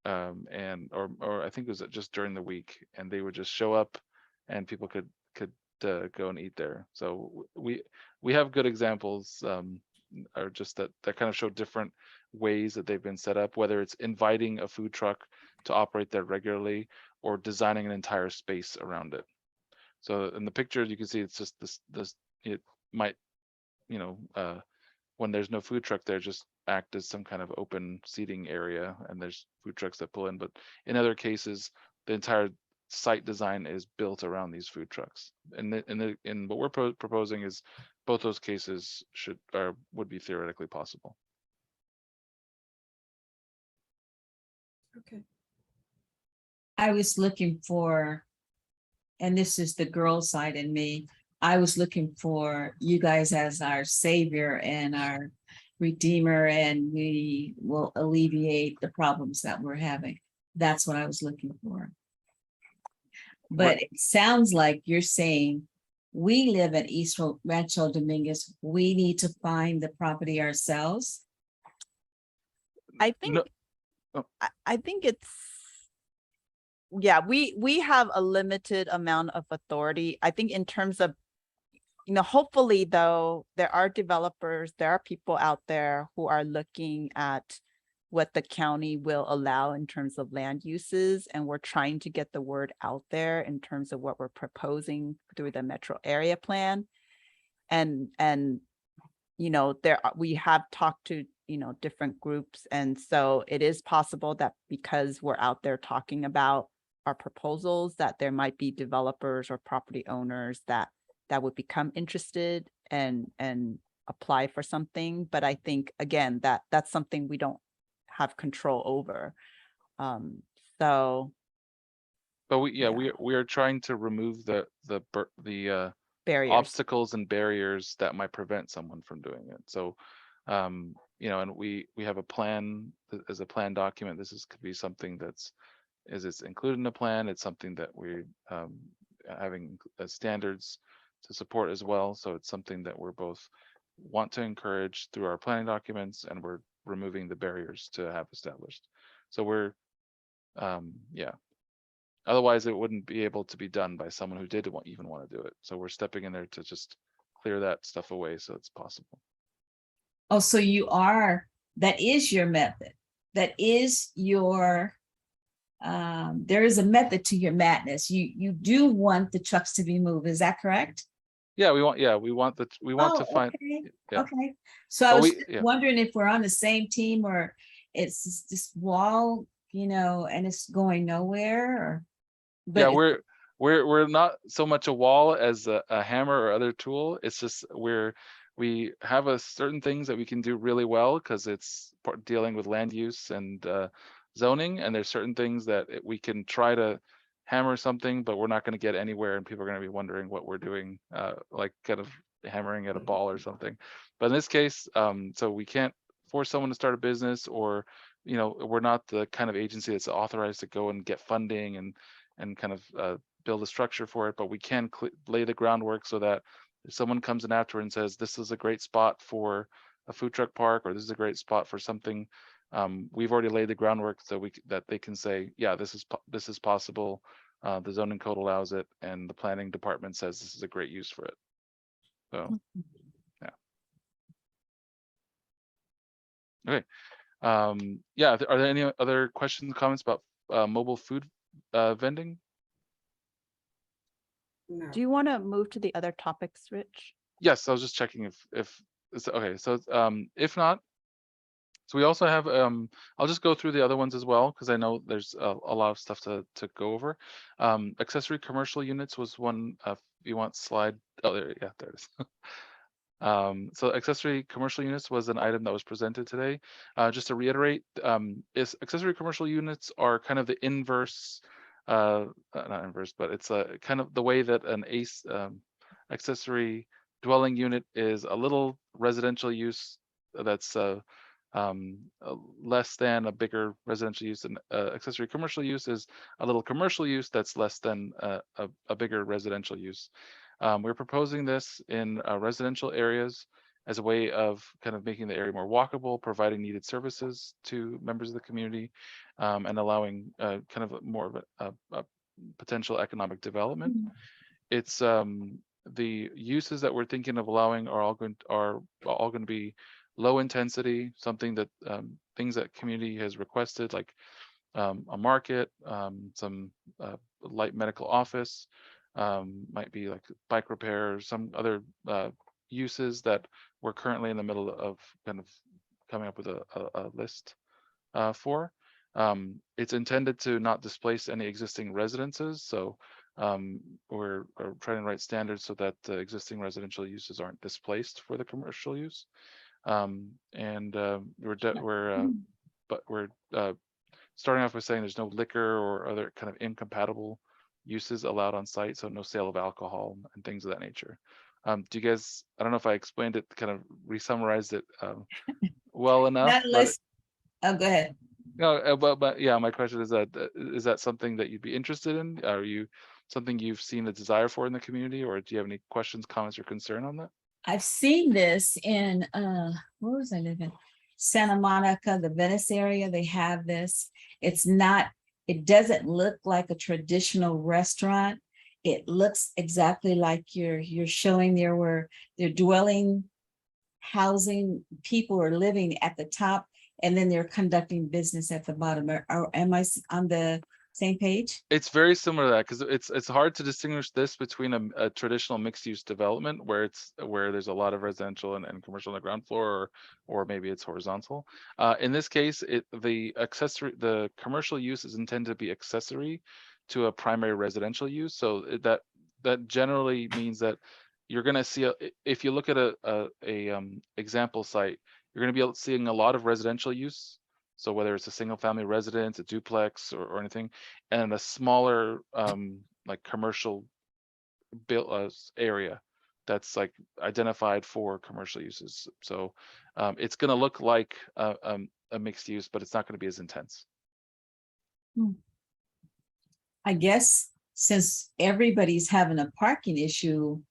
or I think it was just during the week, and they would just show up, and people could go and eat there. So we have good examples. Or just that kind of show different ways that they've been set up, whether it's inviting a food truck to operate there regularly or designing an entire space around it. So in the picture, you can see it's just this it might, when there's no food truck there, just act as some kind of open seating area, and there's food trucks that pull in. But in other cases, the entire site design is built around these food trucks. And in what we're proposing is both those cases would be theoretically possible. Okay. I was looking for, and this is the girl side in me, I was looking for you guys as our savior and our redeemer, and we will alleviate the problems that we're having. That's what I was looking for. But it sounds like you're saying we live at East Rancho Dominguez. We need to find the property ourselves. I think, No. I think it's, yeah, we have a limited amount of authority. I think in terms of, hopefully though, there are developers, there are people out there who are looking at what the county will allow in terms of land uses. And we're trying to get the word out there in terms of what we're proposing through the metro area plan. And you know, we have talked to, you know, different groups. And so it is possible that because we're out there talking about our proposals, that there might be developers or property owners that would become interested and apply for something. But I think, again, that's something we don't have control over. So. But we are trying to remove the Barriers. obstacles and barriers that might prevent someone from doing it. So, you know, and we have a plan as a plan document. Could be something it's included in the plan. It's something that we're having standards to support as well. So it's something that we're both want to encourage through our planning documents, and we're removing the barriers to have established. So we're, yeah. Otherwise, it wouldn't be able to be done by someone who did even want to do it. So we're stepping in there to just clear that stuff away so it's possible. Oh, so that is your method. That is your, there is a method to your madness. You do want the trucks to be moved. Is that correct? Yeah, we want to find. Okay. Yeah. Okay. So I was wondering if we're on the same team, or it's this wall, you know, and it's going nowhere, or. But yeah, we're not so much a wall as a hammer or other tool. It's just we have certain things that we can do really well because it's dealing with land use and zoning, and there's certain things that we can try to hammer something, but we're not going to get anywhere, and people are going to be wondering what we're doing, like kind of hammering at a ball or something. But in this case, so we can't force someone to start a business, or, you know, we're not the kind of agency that's authorized to go and get funding and kind of build a structure for it, but we can lay the groundwork so that if someone comes in after and says, this is a great spot for a food truck park, or this is a great spot for something, we've already laid the groundwork so that they can say, yeah, this is possible. The zoning code allows it, and the planning department says this is a great use for it. So, yeah. Okay. Yeah, are there any other questions, comments about mobile food vending? No. Do you want to move to the other topics, Rich? Yes, I was just checking if it's okay. So if not, so we also have I'll just go through the other ones as well, because I know there's a lot of stuff to go over. Accessory commercial units was one. If you want slide, oh there it is. So accessory commercial units was an item that was presented today. Just to reiterate, accessory commercial units are kind of the inverse, not inverse, but it's a kind of the way that an accessory dwelling unit is a little residential use that's less than a bigger residential use, and accessory commercial use is a little commercial use that's less than a bigger residential use. We're proposing this in residential areas as a way of kind of making the area more walkable, providing needed services to members of the community, and allowing kind of more of a potential economic development. It's the uses that we're thinking of allowing are all going to be low intensity, something that things that community has requested, like a market, some light medical office, might be like bike repair, or some other uses that we're currently in the middle of kind of coming up with a list for. It's intended to not displace any existing residences, so we're trying to write standards so that the existing residential uses aren't displaced for the commercial use. We're starting off with saying there's no liquor or other kind of incompatible uses allowed on site, so no sale of alcohol and things of that nature. Do you guys, I don't know if I explained it, kind of re-summarized it well enough. Oh, go ahead. No, but yeah, my question is that something that you'd be interested in? Are you something you've seen a desire for in the community, or do you have any questions, comments, or concern on that? I've seen this in, where was I living? Santa Monica, the Venice area, they have this. It doesn't look like a traditional restaurant. It looks exactly like you're showing there, where they're dwelling, housing, people are living at the top, and then they're conducting business at the bottom. Am I on the same page? It's very similar to that because it's hard to distinguish this between a traditional mixed-use development where there's a lot of residential and commercial on the ground floor, or maybe it's horizontal. In this case, the commercial use is intended to be accessory to a primary residential use. So that generally means that you're going to see if you look at a example site, you're going to be seeing a lot of residential use. So whether it's a single family residence, a duplex, or anything, and a smaller like commercial built area that's like identified for commercial uses. So it's going to look like a mixed use, but it's not going to be as intense. I guess since everybody's having a parking issue,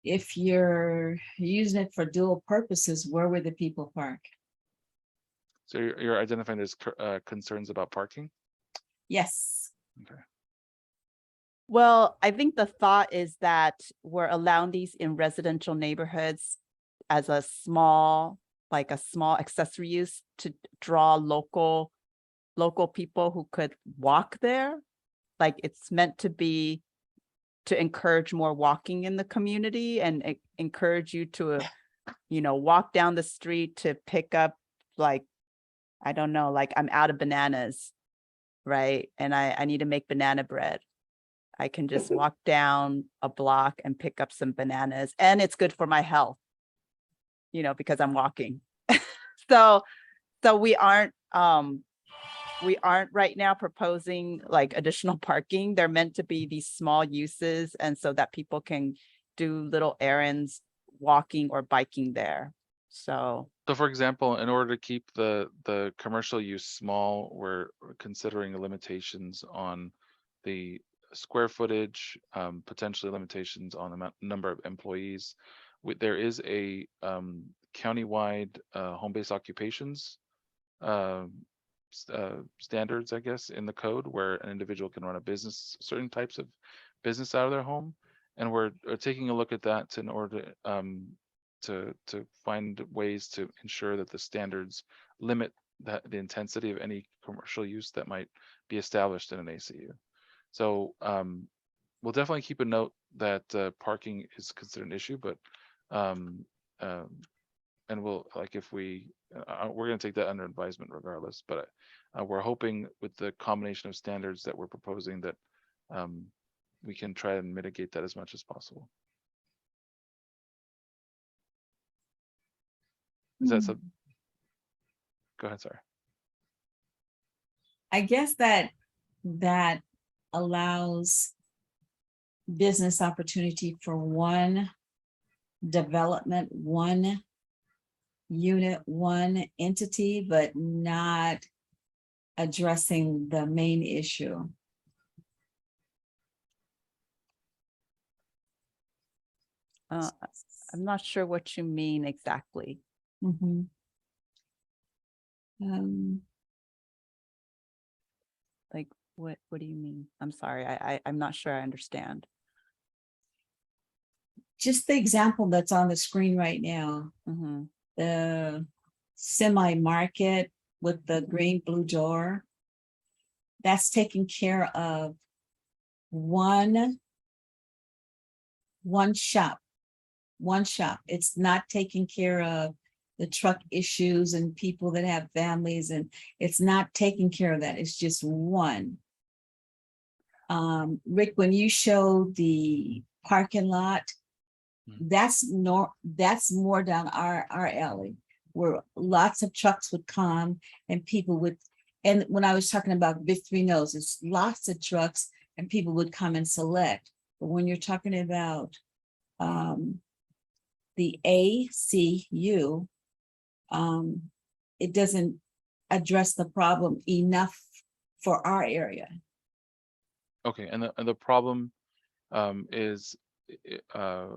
if you're using it for dual purposes, where would the people park? So you're identifying there's concerns about parking? Yes. Okay. Well, I think the thought is that we're allowing these in residential neighborhoods as a small accessory use to draw local people who could walk there. Like it's meant to be to encourage more walking in the community and encourage you to, walk down the street to pick up, like, I don't know, like I'm out of bananas, right? And I need to make banana bread. I can just walk down a block and pick up some bananas, and it's good for my health, because I'm walking. So we aren't right now proposing like additional parking. They're meant to be these small uses, and so that people can do little errands walking or biking there. So for example, in order to keep the commercial use small, we're considering limitations on the square footage, potentially limitations on the number of employees. There is a countywide home-based occupations standards, I guess, in the code where an individual can run a business, certain types of business out of their home, and we're taking a look at that in order to find ways to ensure that the standards limit the intensity of any commercial use that might be established in an ACU. So we'll definitely keep a note that parking is considered an issue, but and we'll, like, if we're going to take that under advisement regardless, but we're hoping with the combination of standards that we're proposing that we can try and mitigate that as much as possible. Is that so? Go ahead, sorry. I guess that allows business opportunity for one development, one unit, one entity, but not addressing the main issue. I'm not sure what you mean exactly. Mm-hmm. Like what do you mean? I'm sorry, I'm not sure I understand. Just the example that's on the screen right now. Mm-hmm. The semi-market with the green blue door, that's taking care of one shop. It's not taking care of the truck issues and people that have families, and it's not taking care of that. It's just one. Rick, when you showed the parking lot, that's more down our alley, where lots of trucks would come and people would, and when I was talking about Victorino's, it's lots of trucks and people would come and select. But when you're talking about the ACU, it doesn't address the problem enough for our area. Okay, and the problem is a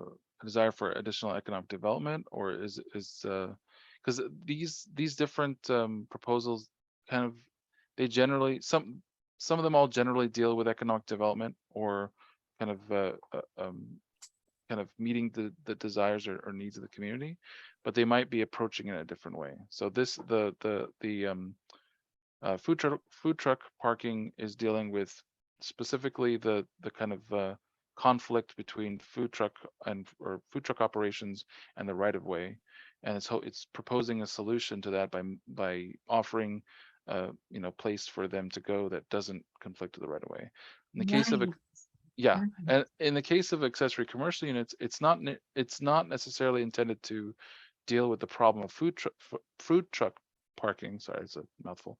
desire for additional economic development, or is because these different proposals kind of, they generally, some of them all generally deal with economic development, or kind of kind of meeting the desires or needs of the community, but they might be approaching it in a different way. So this food truck parking is dealing with specifically the kind of conflict between food truck operations and the right of way, and it's proposing a solution to that by offering place for them to go that doesn't conflict with the right of way. In the case of Right. yeah, Right. and in the case of accessory commercial units, it's not necessarily intended to deal with the problem of food truck parking. Sorry, it's a mouthful.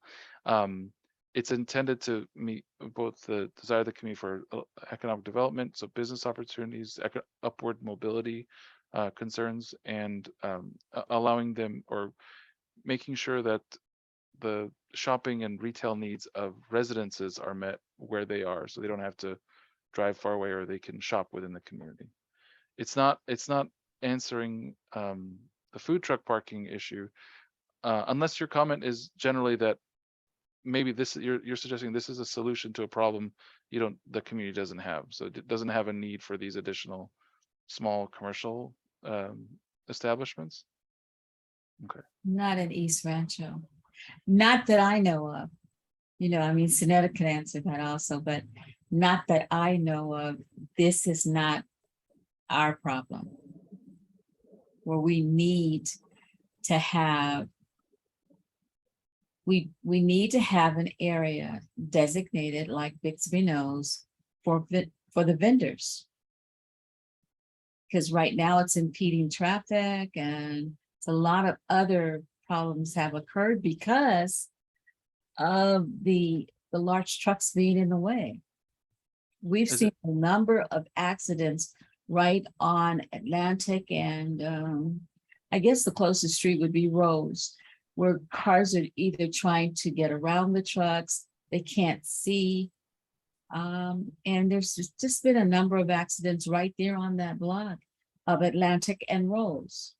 It's intended to meet both the desire of the community for economic development, so business opportunities, upward mobility concerns, and allowing them or making sure that the shopping and retail needs of residences are met where they are, so they don't have to drive far away, or they can shop within the community. It's not answering the food truck parking issue, unless your comment is generally that maybe you're suggesting this is a solution to a problem the community doesn't have, so it doesn't have a need for these additional small commercial establishments. Okay. Not in East Rancho. Not that I know of. I mean, Sonetta could answer that also, but not that I know of. This is not our problem. Where we need to have, we need to have an area designated like Bixby knows for the vendors. Because right now it's impeding traffic, and a lot of other problems have occurred because of the large trucks being in the way. We've seen a number of accidents right on Atlantic, and I guess the closest street would be Rose, where cars are either trying to get around the trucks, they can't see. And there's just been a number of accidents right there on that block of Atlantic and Rose.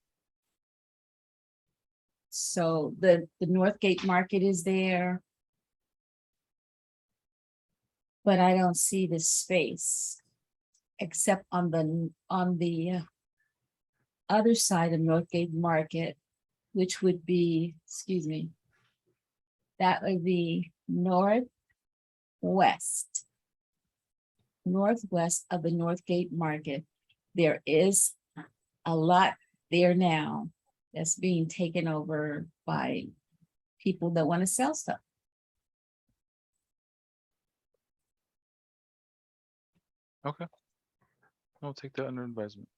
So the Northgate Market is there, but I don't see the space except on the other side of Northgate Market, which would be, excuse me, that would be northwest of the Northgate Market. There is a lot there now that's being taken over by people that want to sell stuff. Okay. I'll take that under advisement.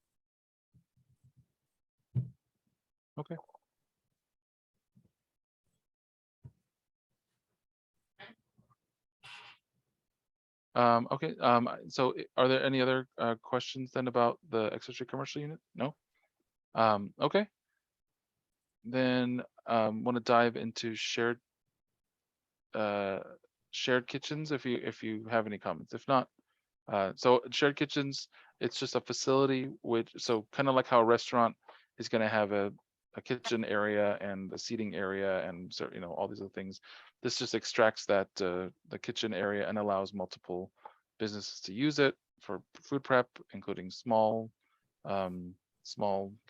Okay. Okay. So are there any other questions then about the accessory commercial unit? No? Okay. Then want to dive into shared kitchens if you have any comments. If not, so shared kitchens, it's just a facility so kind of like how a restaurant is going to have a kitchen area and a seating area and all these other things. This just extracts that the kitchen area and allows multiple businesses to use it for food prep, including small kind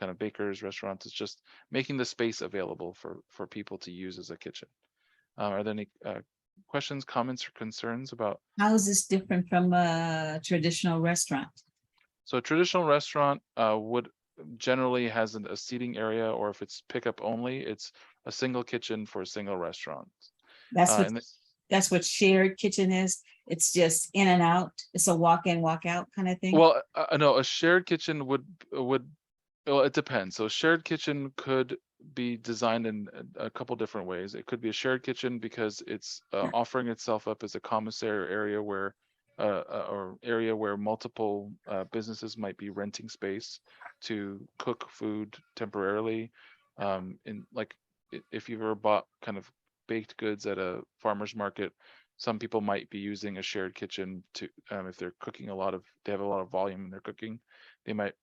of bakers, restaurants. It's just making the space available for people to use as a kitchen. Are there any questions, comments, or concerns about? How is this different from a traditional restaurant? So a traditional restaurant would generally has a seating area, or if it's pickup only, it's a single kitchen for a single restaurant. That's what shared kitchen is. It's just in and out. It's a walk in, walk out kind of thing. Well, no, a shared kitchen would well, it depends. So a shared kitchen could be designed in a couple different ways. It could be a shared kitchen because it's offering itself up as a commissary area where multiple businesses might be renting space to cook food temporarily. If you've ever bought kind of baked goods at a farmer's market, some people might be using a shared kitchen to if they're cooking they have a lot of volume in their cooking, they might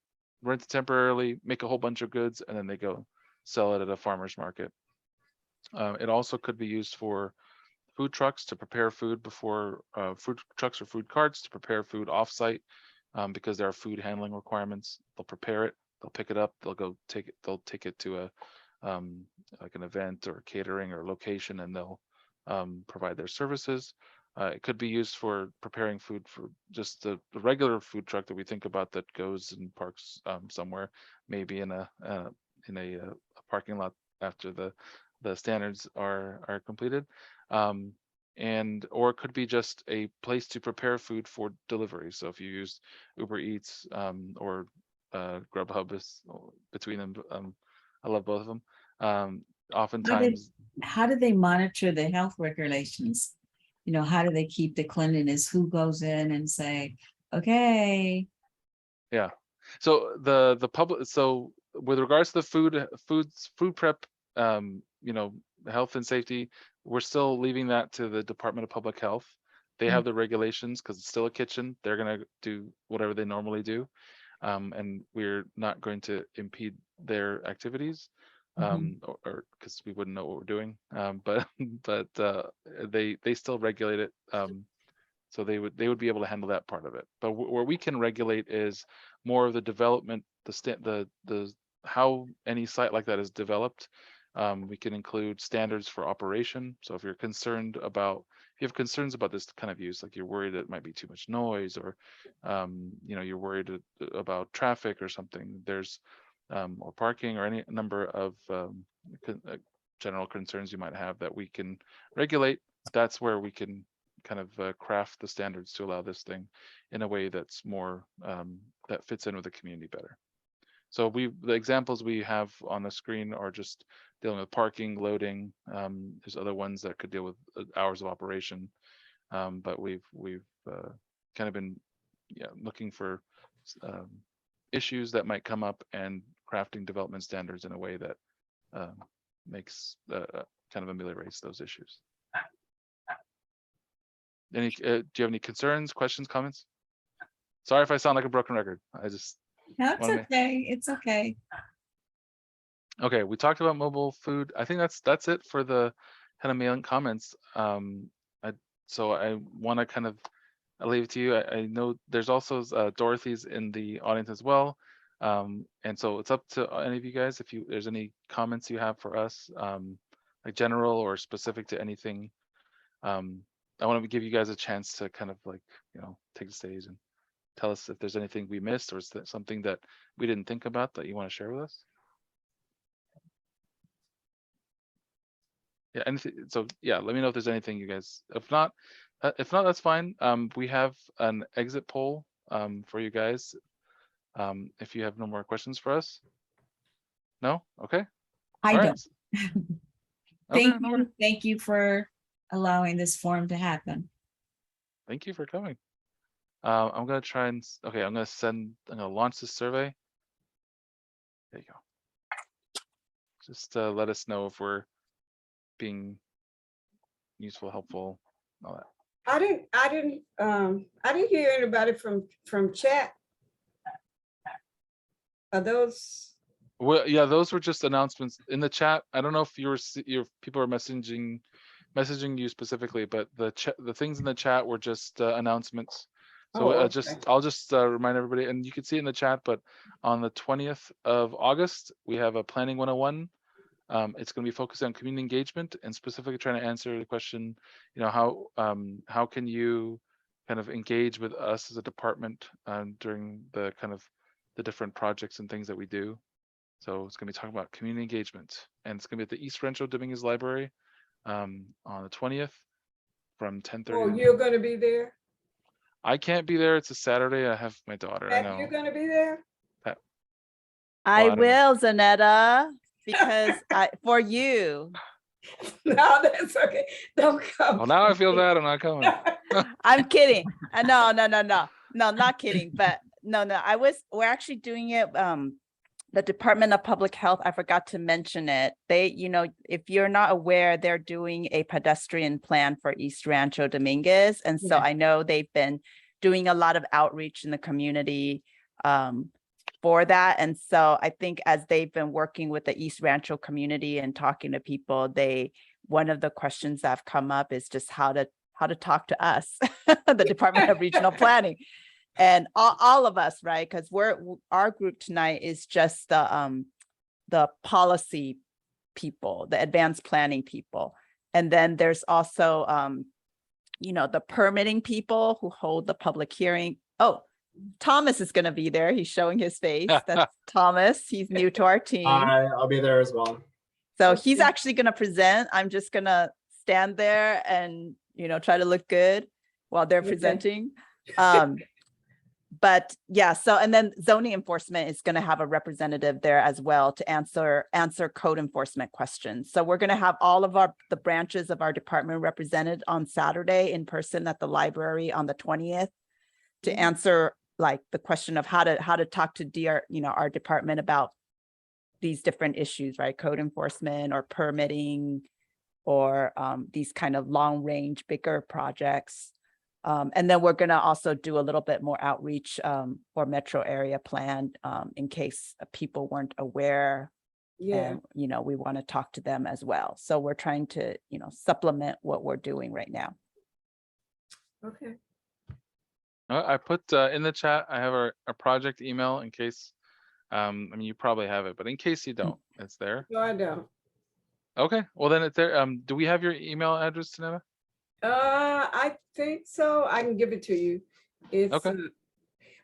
rent it temporarily, make a whole bunch of goods, and then they go sell it at a farmer's market. It also could be used for food trucks to prepare food before food trucks or food carts to prepare food offsite because there are food handling requirements. They'll prepare it, they'll pick it up, they'll take it to a like an event or catering or location, and they'll provide their services. It could be used for preparing food for just the regular food truck that we think about that goes and parks somewhere, maybe in a parking lot after the standards are completed. And or it could be just a place to prepare food for delivery. So if you use Uber Eats or Grubhub, is between them, I love both of them. Oftentimes, How do they monitor the health regulations? You know, how do they keep the cleanliness? Who goes in and say, okay, yeah. So the public. So with regards to the food prep, you know, health and safety, we're still leaving that to the Department of Public Health. They have the regulations because it's still a kitchen. They're gonna do whatever they normally do, and we're not going to impede their activities, or because we wouldn't know what we're doing. But they still regulate it. So they would be able to handle that part of it. But where we can regulate is more of the development, the how any site like that is developed. We can include standards for operation. So if you're concerned about, if you have concerns about this kind of use, like you're worried that it might be too much noise, or you know, you're worried about traffic or something, there's or parking or any number of general concerns you might have that we can regulate. That's where we can kind of craft the standards to allow this thing in a way that's more that fits in with the community better. So the examples we have on the screen are just dealing with parking, loading. There's other ones that could deal with hours of operation, but we've kind of been looking for issues that might come up and crafting development standards in a way that makes kind of ameliorates those issues. Do you have any concerns, questions, comments? Sorry if I sound like a broken record. I just no, it's okay. It's okay. Okay, we talked about mobile food. I think that's it for the kind of main comments. So I want to kind of leave it to you. I know there's also Dorothy's in the audience as well. And so it's up to any of you guys if there's any comments you have for us, like general or specific to anything. I want to give you guys a chance to kind of like, you know, take the stage and tell us if there's anything we missed or something that we didn't think about that you want to share with us. Yeah, anything. So yeah, let me know if there's anything you guys. If not, that's fine. We have an exit poll for you guys. If you have no more questions for us. No? Okay. I All don't. right. Thank Okay, no you. worries. Thank you for allowing this forum to happen. Thank you for coming. I'm gonna try and okay. I'm gonna launch this survey. There you go. Just let us know if we're being useful, helpful, all that. I didn't hear anybody from chat. Are those? Well, yeah, those were just announcements in the chat. I don't know if your people are messaging you specifically, but the things in the chat were just announcements. So Okay. I'll just remind everybody, and you can see it in the chat, but on the 20th of August, we have a Planning 101. It's going to be focused on community engagement and specifically trying to answer the question, you know, how can you kind of engage with us as a department during the kind of the different projects and things that we do. So it's going to be talking about community engagement, and it's going to be at the East Rancho Dominguez Library on the 20th from 10:30. Oh, you're going to be there? I can't be there. It's a Saturday. I have my daughter. I know. You're going to be there? I don't will, Zanetta, because for you. No, that's okay. Don't come. Well, now I feel bad. I'm not coming. I'm kidding. No, not kidding. But no, we're actually doing it. The Department of Public Health, I forgot to mention it. They, you know, if you're not aware, they're doing a pedestrian plan for East Rancho Dominguez. And so I know they've been doing a lot of outreach in the community for that. And so I think as they've been working with the East Rancho community and talking to people, one of the questions that have come up is just how to talk to us, the Department of Regional Planning. And all of us, right? Because our group tonight is just the policy people, the advanced planning people. And then there's also, the permitting people who hold the public hearing. Oh, Thomas is going to be there. He's showing his face. That's Thomas. He's new to our team. I'll be there as well. So he's actually going to present. I'm just going to stand there and, try to look good while they're presenting. But yeah, so, and then zoning enforcement is going to have a representative there as well to answer code enforcement questions. So we're going to have all of the branches of our department represented on Saturday in person at the library on the 20th to answer like the question of how to talk to our department about these different issues, right? Code enforcement or permitting or these kind of long range, bigger projects. And then we're going to also do a little bit more outreach for metro area plan in case people weren't aware. Yeah. And, we want to talk to them as well. So we're trying to, supplement what we're doing right now. Okay. I put in the chat, I have our project email in case, you probably have it, but in case you don't, it's there. No, I don't. Okay, well then it's there. Do we have your email address, Tanetta? I think so. I can give it to you. It's Okay.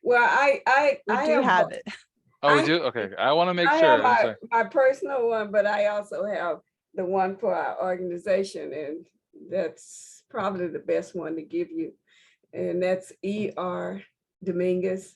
Well, I do have it. Oh, we I- do? Okay, I want to make I sure. have my personal one, but I also have the one for our organization, and that's probably the best one to give you. And that's Dominguez